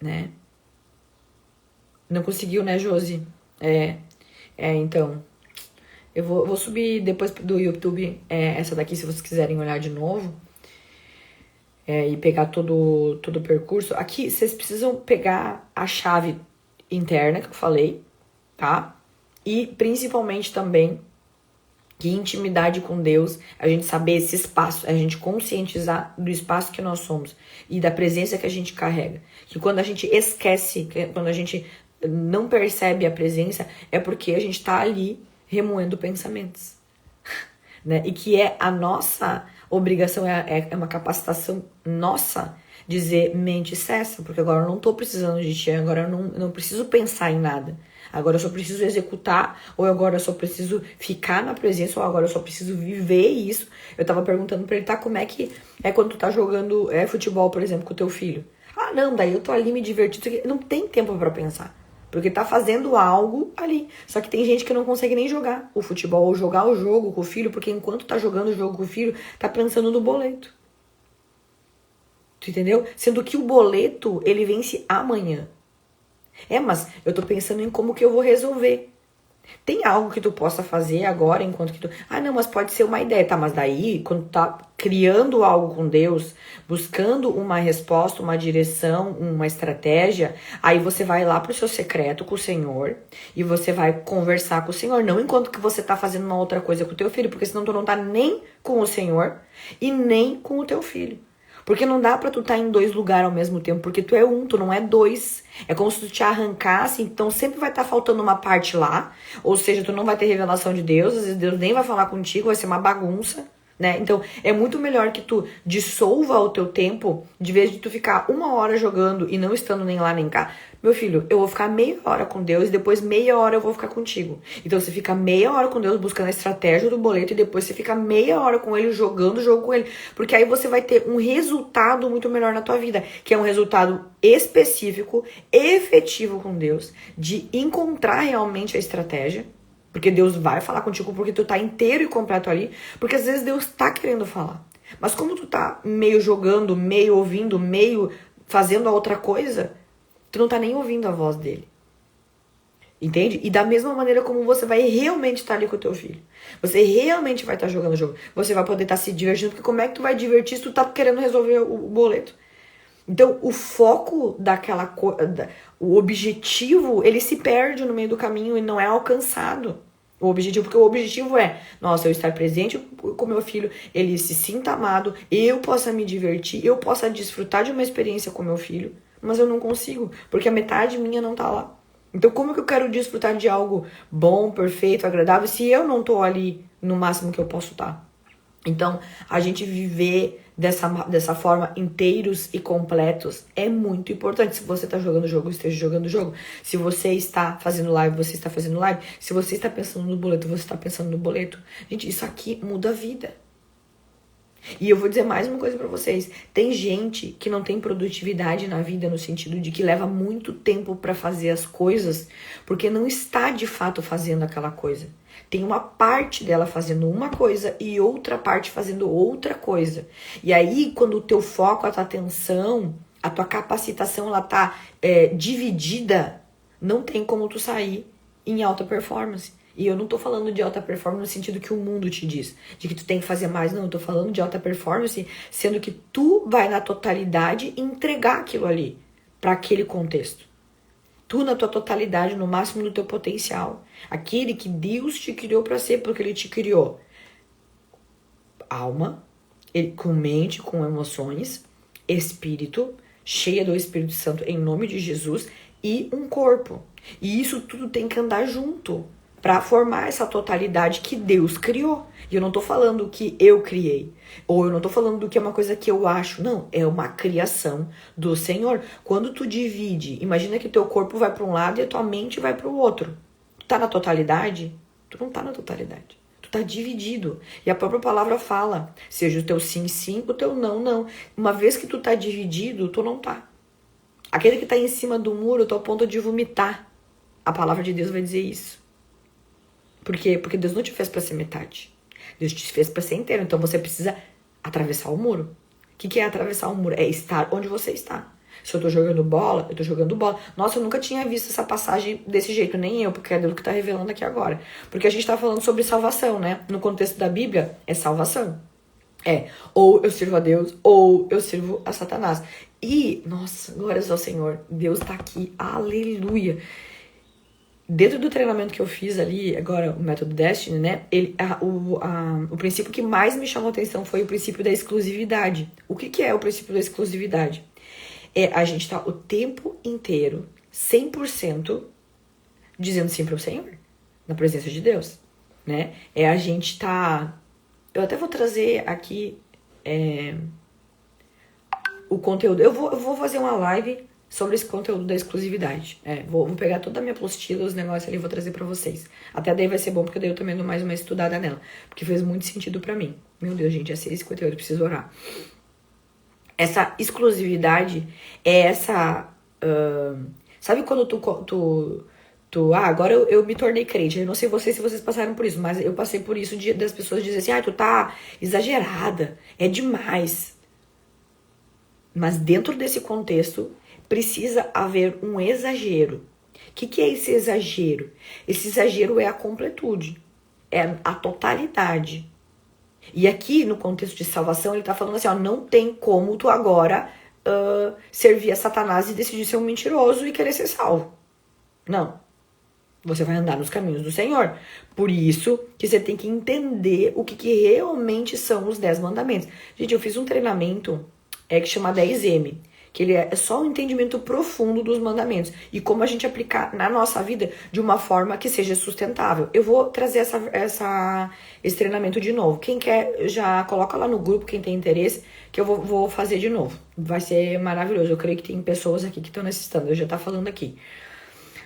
né? Não conseguiu, né, Josi? Então... Eu vou subir depois do YouTube essa daqui, se vocês quiserem olhar de novo. E pegar todo o percurso. Aqui, vocês precisam pegar a chave interna que eu falei, tá? E principalmente também que intimidade com Deus, a gente saber esse espaço, a gente conscientizar do espaço que nós somos e da presença que a gente carrega. Que quando a gente esquece, quando a gente não percebe a presença, é porque a gente tá ali remoendo pensamentos, né? E que é a nossa obrigação, é uma capacitação nossa, dizer, mente, cessa, porque agora eu não tô precisando de ti, agora eu não preciso pensar em nada, agora eu só preciso executar, ou agora eu só preciso ficar na presença, ou agora eu só preciso viver isso. Eu tava perguntando pra ele, tá, como é que é quando tu tá jogando futebol, por exemplo, com o teu filho? Ah, não, daí eu tô ali me divertindo, não tem tempo pra pensar. Porque tá fazendo algo ali. Só que tem gente que não consegue nem jogar o futebol ou jogar o jogo com o filho, porque enquanto tá jogando o jogo com o filho, tá pensando no boleto. Tu entendeu? Sendo que o boleto, ele vence amanhã. Mas eu tô pensando em como que eu vou resolver. Tem algo que tu possa fazer agora, enquanto que tu... Ah, não, mas pode ser uma ideia, tá? Mas daí, quando tu tá criando algo com Deus, buscando uma resposta, uma direção, uma estratégia, aí você vai lá pro seu secreto com o Senhor e você vai conversar com o Senhor, não enquanto que você tá fazendo uma outra coisa com o teu filho, porque senão tu não tá nem com o Senhor e nem com o teu filho. Porque não dá pra tu estar em dois lugares ao mesmo tempo, porque tu é um, tu não é dois. É como se tu te arrancasse, então sempre vai estar faltando uma parte lá, ou seja, tu não vai ter revelação de Deus, às vezes Deus nem vai falar contigo, vai ser uma bagunça, né? Então é muito melhor que tu dissolva o teu tempo, de vez de tu ficar 1 hora jogando e não estando nem lá nem cá. Meu filho, eu vou ficar meia hora com Deus e depois meia hora eu vou ficar contigo. Então você fica meia hora com Deus buscando a estratégia do boleto e depois você fica meia hora com ele jogando o jogo com ele. Porque aí você vai ter um resultado muito melhor na tua vida, que é um resultado específico, efetivo com Deus, de encontrar realmente a estratégia. Porque Deus vai falar contigo porque tu tá inteiro e completo ali. Porque às vezes Deus tá querendo falar. Mas como tu tá meio jogando, meio ouvindo, meio fazendo a outra coisa, tu não tá nem ouvindo a voz dele. Entende? E da mesma maneira como você vai realmente estar ali com o teu filho. Você realmente vai estar jogando o jogo. Você vai poder estar se divertindo. Porque como é que tu vai divertir se tu tá querendo resolver o boleto? Então, o foco daquela coisa, o objetivo, ele se perde no meio do caminho e não é alcançado. O objetivo, porque o objetivo é, nossa, eu estar presente com meu filho, ele se sinta amado, eu possa me divertir, eu possa desfrutar de uma experiência com meu filho, mas eu não consigo, porque a metade minha não tá lá. Então, como que eu quero desfrutar de algo bom, perfeito, agradável, se eu não tô ali no máximo que eu posso estar? Então, a gente viver dessa forma inteiros e completos é muito importante. Se você está jogando o jogo, esteja jogando o jogo. Se você está fazendo live, você está fazendo live. Se você está pensando no boleto, você está pensando no boleto. Gente, isso aqui muda a vida. E eu vou dizer mais uma coisa pra vocês. Tem gente que não tem produtividade na vida no sentido de que leva muito tempo pra fazer as coisas porque não está de fato fazendo aquela coisa. Tem uma parte dela fazendo uma coisa e outra parte fazendo outra coisa. E aí, quando o teu foco, a tua atenção, a tua capacitação, ela tá dividida, não tem como tu sair em alta performance. E eu não tô falando de alta performance no sentido que o mundo te diz, de que tu tem que fazer mais, não. Eu tô falando de alta performance, sendo que tu vai na totalidade entregar aquilo ali, para aquele contexto. Tu na tua totalidade, no máximo do teu potencial. Aquele que Deus te criou para ser, porque Ele te criou. Alma, com mente, com emoções, espírito, cheia do Espírito Santo, em nome de Jesus, e um corpo. E isso tudo tem que andar junto para formar essa totalidade que Deus criou. E eu não tô falando que eu criei, ou eu não tô falando do que é uma coisa que eu acho, não, é uma criação do Senhor. Quando tu divide, imagina que teu corpo vai para um lado e a tua mente vai para o outro. Tu tá na totalidade? Tu não tá na totalidade. Tu tá dividido. E a própria palavra fala, seja o teu sim, sim, o teu não, não. Uma vez que tu tá dividido, tu não tá. Aquele que tá em cima do muro, eu tô a ponto de vomitar A palavra de Deus vai dizer isso. Por quê? Porque Deus não te fez para ser metade. Deus te fez para ser inteiro. Então você precisa atravessar o muro. O que é atravessar o muro? É estar onde você está. Se eu tô jogando bola, eu tô jogando bola. Nossa, eu nunca tinha visto essa passagem desse jeito, nem eu, porque é Deus que tá revelando aqui agora. Porque a gente tá falando sobre salvação, né? No contexto da Bíblia, é salvação. Ou eu sirvo a Deus, ou eu sirvo a Satanás. E, nossa, glórias ao Senhor, Deus tá aqui, aleluia. Dentro do treinamento que eu fiz ali, agora o método Destiny, né? O princípio que mais me chamou a atenção foi o princípio da exclusividade. O que é o princípio da exclusividade? É a gente tá o tempo inteiro, 100%, dizendo sim para o Senhor, na presença de Deus, né? É a gente tá... Eu até vou trazer aqui o conteúdo. Eu vou fazer uma live sobre esse conteúdo da exclusividade. Vou pegar toda a minha apostila, os negócios ali e vou trazer pra vocês. Até daí vai ser bom, porque daí eu também dou mais uma estudada nela. Porque fez muito sentido pra mim. Meu Deus, gente, é 6h58, preciso orar. Essa exclusividade é essa... sabe quando agora eu me tornei crente. Eu não sei se vocês passaram por isso, mas eu passei por isso das pessoas dizerem assim, tu tá exagerada, é demais. Mas dentro desse contexto, precisa haver um exagero. O que é esse exagero? Esse exagero é a completude, é a totalidade. E aqui, no contexto de salvação, ele tá falando assim, não tem como tu agora servir a Satanás e decidir ser um mentiroso e querer ser salvo. Não. Você vai andar nos caminhos do Senhor. Por isso que você tem que entender o que realmente são os 10 mandamentos. Gente, eu fiz um treinamento que chama 10M, que ele é só um entendimento profundo dos mandamentos e como a gente aplicar na nossa vida de uma forma que seja sustentável. Eu vou trazer esse treinamento de novo. Quem quer, já coloca lá no grupo, quem tem interesse, que eu vou fazer de novo. Vai ser maravilhoso. Eu creio que tem pessoas aqui que estão necessitando. Eu já tá falando aqui.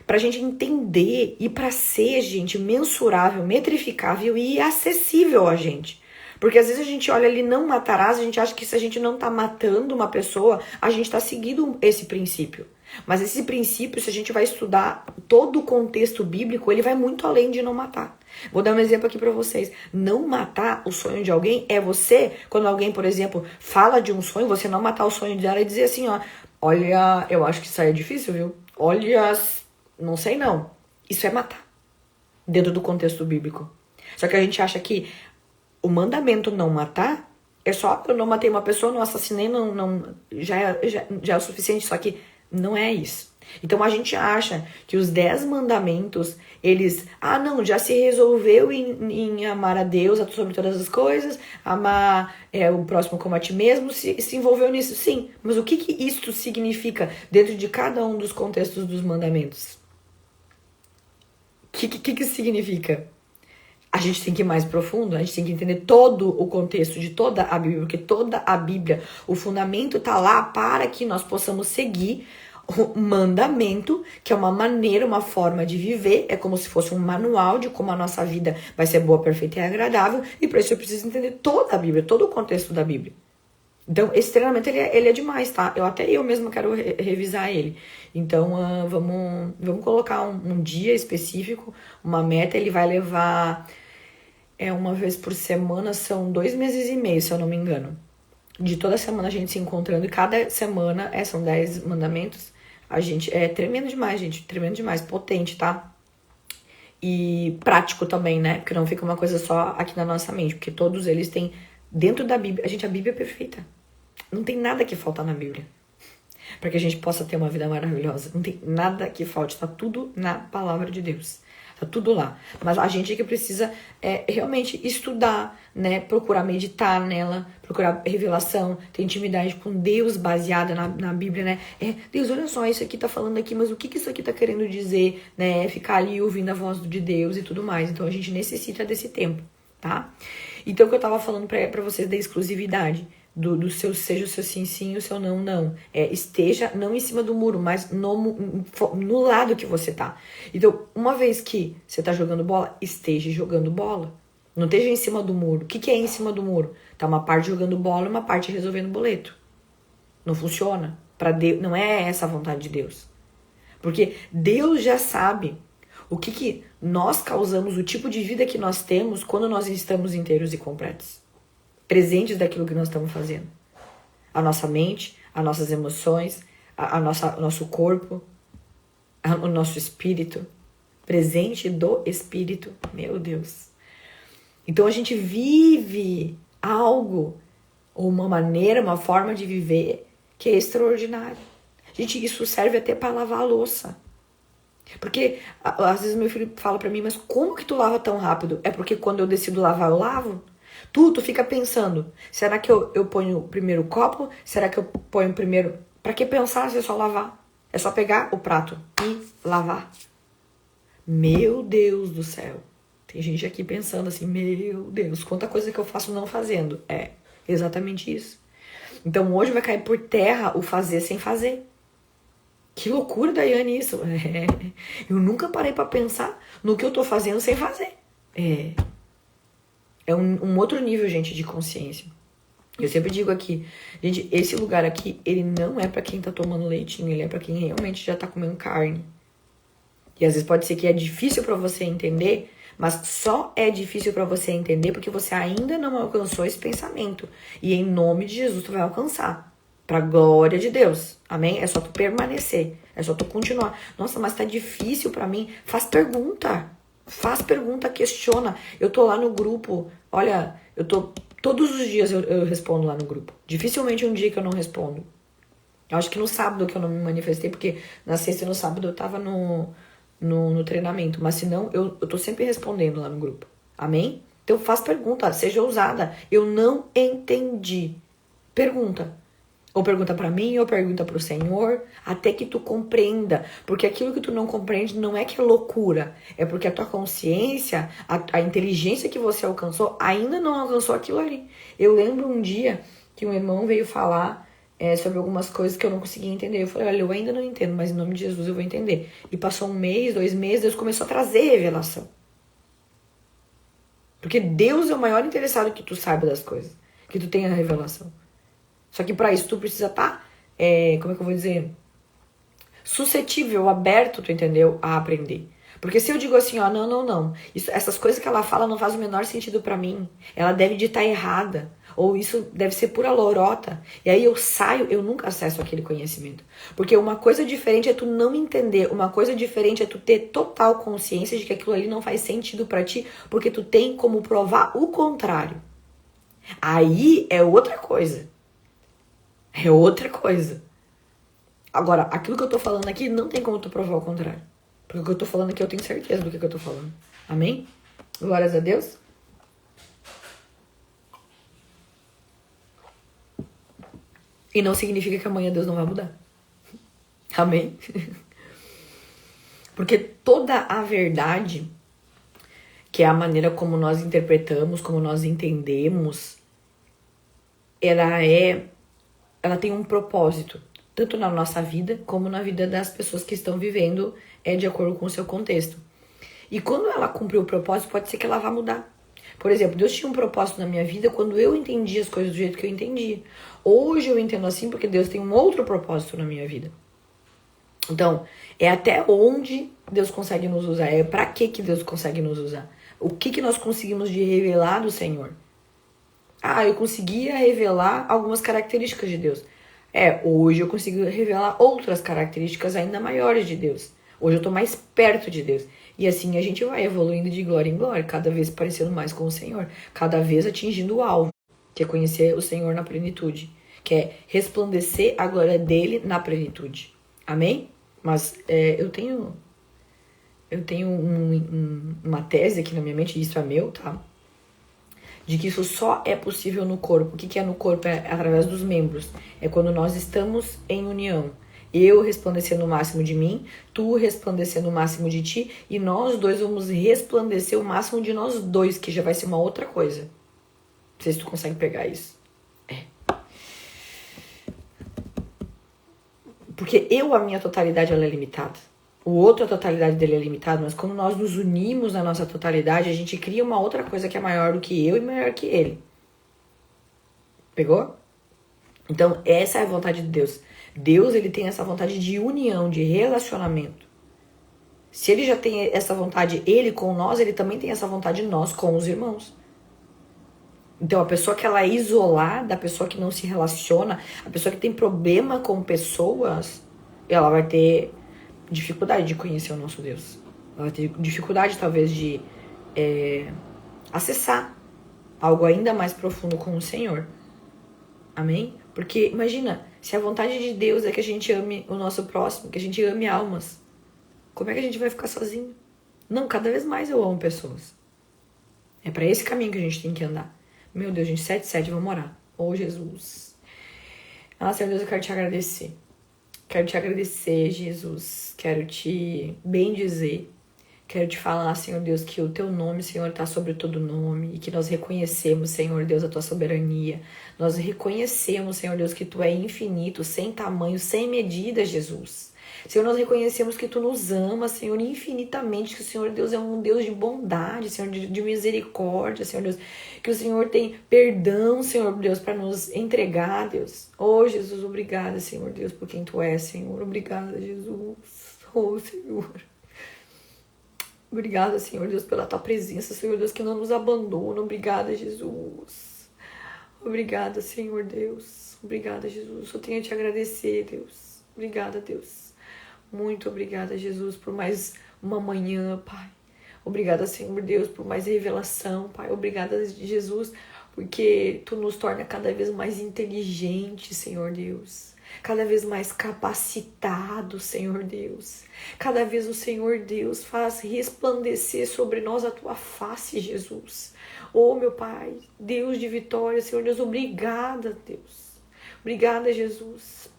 Pra gente entender e pra ser, gente, mensurável, metrificável e acessível a gente. Porque às vezes a gente olha ali, não matarás, a gente acha que se a gente não tá matando uma pessoa, a gente tá seguindo esse princípio. Mas esse princípio, se a gente vai estudar todo o contexto bíblico, ele vai muito além de não matar. Vou dar um exemplo aqui pra vocês. Não matar o sonho de alguém é você, quando alguém, por exemplo, fala de um sonho, você não matar o sonho dela e dizer assim, olha, eu acho que isso aí é difícil, viu? Olha, não sei não. Isso é matar. Dentro do contexto bíblico. Só que a gente acha que o mandamento não matar é só eu não matei uma pessoa, não assassinei, já é o suficiente. Só que não é isso. Então a gente acha que os 10 mandamentos, eles... já se resolveu em amar a Deus sobre todas as coisas, amar o próximo como a ti mesmo, se envolveu nisso, sim. Mas o que isso significa dentro de cada um dos contextos dos mandamentos? O que isso significa? A gente tem que ir mais profundo, a gente tem que entender todo o contexto de toda a Bíblia, porque toda a Bíblia, o fundamento tá lá para que nós possamos seguir o mandamento, que é uma maneira, uma forma de viver, é como se fosse um manual de como a nossa vida vai ser boa, perfeita e agradável, e para isso eu preciso entender toda a Bíblia, todo o contexto da Bíblia. Então, esse treinamento, ele é demais, tá? Eu mesma quero revisar ele. Então, vamos colocar um dia específico, uma meta, ele vai levar... uma vez por semana, são 2 meses e meio, se eu não me engano. De toda semana a gente se encontrando, e cada semana, são 10 mandamentos, a gente, tremendo demais, gente, tremendo demais, potente, tá? E prático também, né? Porque não fica uma coisa só aqui na nossa mente, porque todos eles têm, dentro da Bíblia, a Bíblia é perfeita. Não tem nada que faltar na Bíblia, para que a gente possa ter uma vida maravilhosa. Não tem nada que falte, tá tudo na palavra de Deus. Tá tudo lá. Mas a gente é que precisa realmente estudar, né? Procurar meditar nela, procurar revelação, ter intimidade com Deus baseada na Bíblia, né? Deus, olha só, isso aqui tá falando aqui, mas o que isso aqui tá querendo dizer, né? Ficar ali ouvindo a voz de Deus e tudo mais. Então a gente necessita desse tempo, tá? Então o que eu tava falando pra vocês da exclusividade. Seja o seu sim, sim, o seu não, não. Esteja não em cima do muro, mas no lado que você tá. Então, uma vez que você tá jogando bola, esteja jogando bola. Não esteja em cima do muro. O que é em cima do muro? Tá uma parte jogando bola e uma parte resolvendo boleto. Não funciona. Para Deus, não é essa a vontade de Deus. Porque Deus já sabe O que nós causamos, o tipo de vida que nós temos quando nós estamos inteiros e completos. Presentes daquilo que nós estamos fazendo. A nossa mente, as nossas emoções, o nosso corpo, o nosso espírito. Presente do espírito. Meu Deus. Então a gente vive algo, ou uma maneira, uma forma de viver que é extraordinária. Gente, isso serve até para lavar a louça. Porque às vezes meu filho fala pra mim, mas como que tu lava tão rápido? É porque quando eu decido lavar, eu lavo? Tu fica pensando, será que eu ponho primeiro o copo? Será que eu ponho primeiro... Pra que pensar se é só lavar? É só pegar o prato e lavar. Meu Deus do céu. Tem gente aqui pensando assim, meu Deus, quanta coisa que eu faço não fazendo. É exatamente isso. Então hoje vai cair por terra o fazer sem fazer. Que loucura, Daiane, isso. Eu nunca parei pra pensar no que eu tô fazendo sem fazer. É um outro nível, gente, de consciência. Eu sempre digo aqui, gente, esse lugar aqui, ele não é pra quem tá tomando leitinho, ele é pra quem realmente já tá comendo carne. E às vezes pode ser que é difícil pra você entender, mas só é difícil pra você entender porque você ainda não alcançou esse pensamento. E em nome de Jesus tu vai alcançar. Pra glória de Deus. Amém? É só tu permanecer. É só tu continuar. Nossa, mas tá difícil pra mim. Faz pergunta. Faz pergunta, questiona. Eu tô lá no grupo. Olha, todos os dias eu respondo lá no grupo. Dificilmente um dia que eu não respondo. Eu acho que no sábado que eu não me manifestei, porque na sexta e no sábado eu tava no treinamento. Mas se não, eu tô sempre respondendo lá no grupo. Amém? Então faz pergunta, seja ousada. Eu não entendi. Pergunta. Ou pergunta pra mim, ou pergunta pro Senhor, até que tu compreenda. Porque aquilo que tu não compreende não é que é loucura. É porque a tua consciência, a inteligência que você alcançou, ainda não alcançou aquilo ali. Eu lembro um dia que um irmão veio falar sobre algumas coisas que eu não conseguia entender. Eu falei, olha, eu ainda não entendo, mas em nome de Jesus eu vou entender. E passou 1 mês, 2 meses, Deus começou a trazer revelação. Porque Deus é o maior interessado que tu saiba das coisas. Que tu tenha revelação. Só que para isso tu precisa estar, como é que eu vou dizer? Suscetível, aberto, tu entendeu? A aprender. Porque se eu digo assim, ó, não. Essas coisas que ela fala não fazem o menor sentido pra mim. Ela deve de estar errada. Ou isso deve ser pura lorota. E aí eu saio, eu nunca acesso aquele conhecimento. Porque uma coisa diferente é tu não entender. Uma coisa diferente é tu ter total consciência de que aquilo ali não faz sentido pra ti. Porque tu tem como provar o contrário. Aí é outra coisa. É outra coisa. Agora, aquilo que eu tô falando aqui não tem como tu provar o contrário. Porque o que eu tô falando aqui eu tenho certeza do que eu tô falando. Amém? Glórias a Deus. E não significa que amanhã Deus não vai mudar. Amém? Porque toda a verdade, que é a maneira como nós interpretamos, como nós entendemos, ela tem um propósito, tanto na nossa vida, como na vida das pessoas que estão vivendo de acordo com o seu contexto. E quando ela cumprir o propósito, pode ser que ela vá mudar. Por exemplo, Deus tinha um propósito na minha vida quando eu entendi as coisas do jeito que eu entendia. Hoje eu entendo assim porque Deus tem um outro propósito na minha vida. Então, é até onde Deus consegue nos usar, é pra que Deus consegue nos usar. O que nós conseguimos de revelar do Senhor. Eu conseguia revelar algumas características de Deus. Hoje eu consigo revelar outras características ainda maiores de Deus. Hoje eu tô mais perto de Deus. E assim a gente vai evoluindo de glória em glória, cada vez parecendo mais com o Senhor. Cada vez atingindo o alvo, que é conhecer o Senhor na plenitude. Que é resplandecer a glória dele na plenitude. Amém? Mas eu tenho uma tese aqui na minha mente, isso é meu, tá? De que isso só é possível no corpo. O que é no corpo? É através dos membros. É quando nós estamos em união. Eu resplandecendo o máximo de mim, tu resplandecendo o máximo de ti, e nós dois vamos resplandecer o máximo de nós dois, que já vai ser uma outra coisa. Não sei se tu consegue pegar isso. Porque a minha totalidade, ela é limitada. O outro, a totalidade dele é limitada, mas quando nós nos unimos na nossa totalidade, a gente cria uma outra coisa que é maior do que eu e maior que ele. Pegou? Então, essa é a vontade de Deus. Deus, ele tem essa vontade de união, de relacionamento. Se ele já tem essa vontade, ele com nós, ele também tem essa vontade nós com os irmãos. Então, a pessoa que ela é isolada, a pessoa que não se relaciona, a pessoa que tem problema com pessoas, ela vai ter dificuldade de conhecer o nosso Deus. Ela vai ter dificuldade, talvez, de acessar algo ainda mais profundo com o Senhor. Amém? Porque, imagina, se a vontade de Deus é que a gente ame o nosso próximo, que a gente ame almas, como é que a gente vai ficar sozinho? Não, cada vez mais eu amo pessoas. É para esse caminho que a gente tem que andar. Meu Deus, gente, 7-7, vamos orar. Ô, Jesus. Ah, Senhor Deus, eu quero te agradecer. Quero te agradecer, Jesus. Quero te bendizer. Quero te falar, Senhor Deus, que o teu nome, Senhor, está sobre todo nome. E que nós reconhecemos, Senhor Deus, a tua soberania. Nós reconhecemos, Senhor Deus, que tu é infinito, sem tamanho, sem medida, Jesus. Senhor, nós reconhecemos que tu nos amas, Senhor, infinitamente, que o Senhor Deus é um Deus de bondade, Senhor, de misericórdia, Senhor Deus, que o Senhor tem perdão, Senhor Deus, para nos entregar, Deus. Oh, Jesus, obrigada, Senhor Deus, por quem tu és, Senhor. Obrigada, Jesus. Oh, Senhor. Obrigada, Senhor Deus, pela tua presença, Senhor Deus, que não nos abandona. Obrigada, Jesus. Obrigada, Senhor Deus. Obrigada, Jesus. Eu tenho a te agradecer, Deus. Obrigada, Deus. Muito obrigada, Jesus, por mais uma manhã, Pai. Obrigada, Senhor Deus, por mais revelação, Pai. Obrigada, Jesus, porque tu nos torna cada vez mais inteligentes, Senhor Deus. Cada vez mais capacitados, Senhor Deus. Cada vez o Senhor Deus faz resplandecer sobre nós a tua face, Jesus. Oh, meu Pai, Deus de vitória, Senhor Deus, obrigada, Deus. Obrigada, Jesus.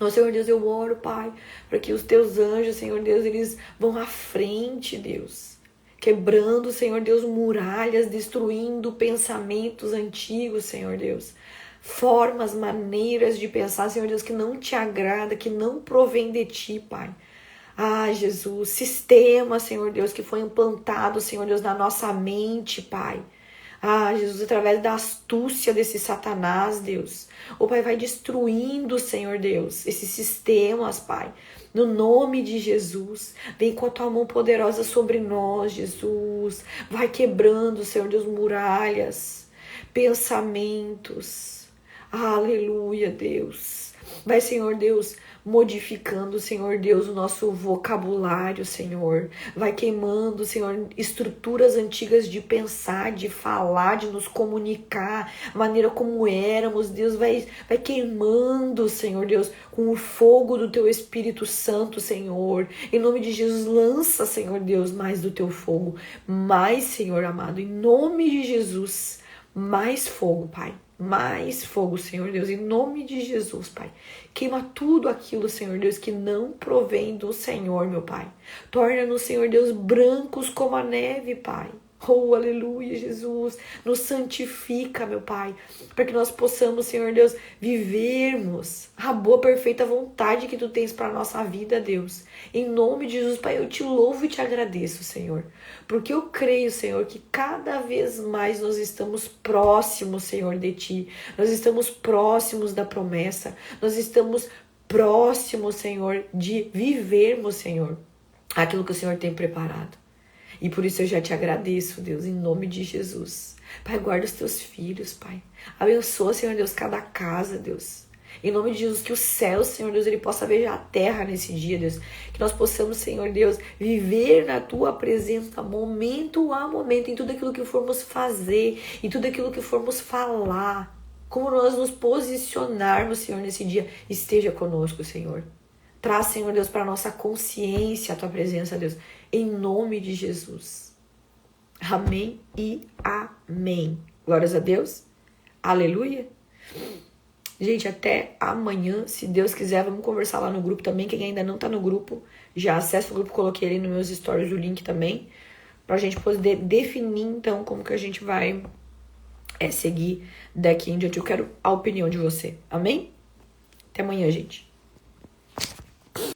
Oh, Senhor Deus, eu oro, Pai, para que os teus anjos, Senhor Deus, eles vão à frente, Deus. Quebrando, Senhor Deus, muralhas, destruindo pensamentos antigos, Senhor Deus. Formas, maneiras de pensar, Senhor Deus, que não te agrada, que não provém de ti, Pai. Ah, Jesus, sistema, Senhor Deus, que foi implantado, Senhor Deus, na nossa mente, Pai. Ah, Jesus, através da astúcia desse Satanás, Deus. O Pai vai destruindo, Senhor Deus, esses sistemas, Pai. No nome de Jesus, vem com a tua mão poderosa sobre nós, Jesus. Vai quebrando, Senhor Deus, muralhas, pensamentos. Aleluia, Deus. Vai, Senhor Deus, modificando, Senhor Deus, o nosso vocabulário, Senhor. Vai queimando, Senhor, estruturas antigas de pensar, de falar, de nos comunicar, a maneira como éramos. Deus vai queimando, Senhor Deus, com o fogo do teu Espírito Santo, Senhor. Em nome de Jesus, lança, Senhor Deus, mais do teu fogo. Mais, Senhor amado, em nome de Jesus, mais fogo, Pai. Mais fogo, Senhor Deus, em nome de Jesus, Pai. Queima tudo aquilo, Senhor Deus, que não provém do Senhor, meu Pai. Torna-nos, Senhor Deus, brancos como a neve, Pai. Oh, aleluia, Jesus. Nos santifica, meu Pai, para que nós possamos, Senhor Deus, vivermos a boa, perfeita vontade que Tu tens para a nossa vida, Deus. Em nome de Jesus, Pai, eu Te louvo e Te agradeço, Senhor, porque eu creio, Senhor, que cada vez mais nós estamos próximos, Senhor, de Ti. Nós estamos próximos da promessa. Nós estamos próximos, Senhor, de vivermos, Senhor, aquilo que o Senhor tem preparado. E por isso eu já te agradeço, Deus, em nome de Jesus. Pai, guarda os teus filhos, Pai. Abençoa, Senhor Deus, cada casa, Deus. Em nome de Jesus, que o céu, Senhor Deus, ele possa beijar a terra nesse dia, Deus. Que nós possamos, Senhor Deus, viver na Tua presença, momento a momento, em tudo aquilo que formos fazer, em tudo aquilo que formos falar. Como nós nos posicionarmos, Senhor, nesse dia. Esteja conosco, Senhor. Traz, Senhor Deus, para a nossa consciência a Tua presença, Deus. Em nome de Jesus. Amém e amém. Glórias a Deus. Aleluia. Gente, até amanhã, se Deus quiser, vamos conversar lá no grupo também. Quem ainda não tá no grupo, já acessa o grupo, coloquei ali nos meus stories o link também, pra gente poder definir, então, como que a gente vai seguir daqui em diante. Eu quero a opinião de você. Amém? Até amanhã, gente.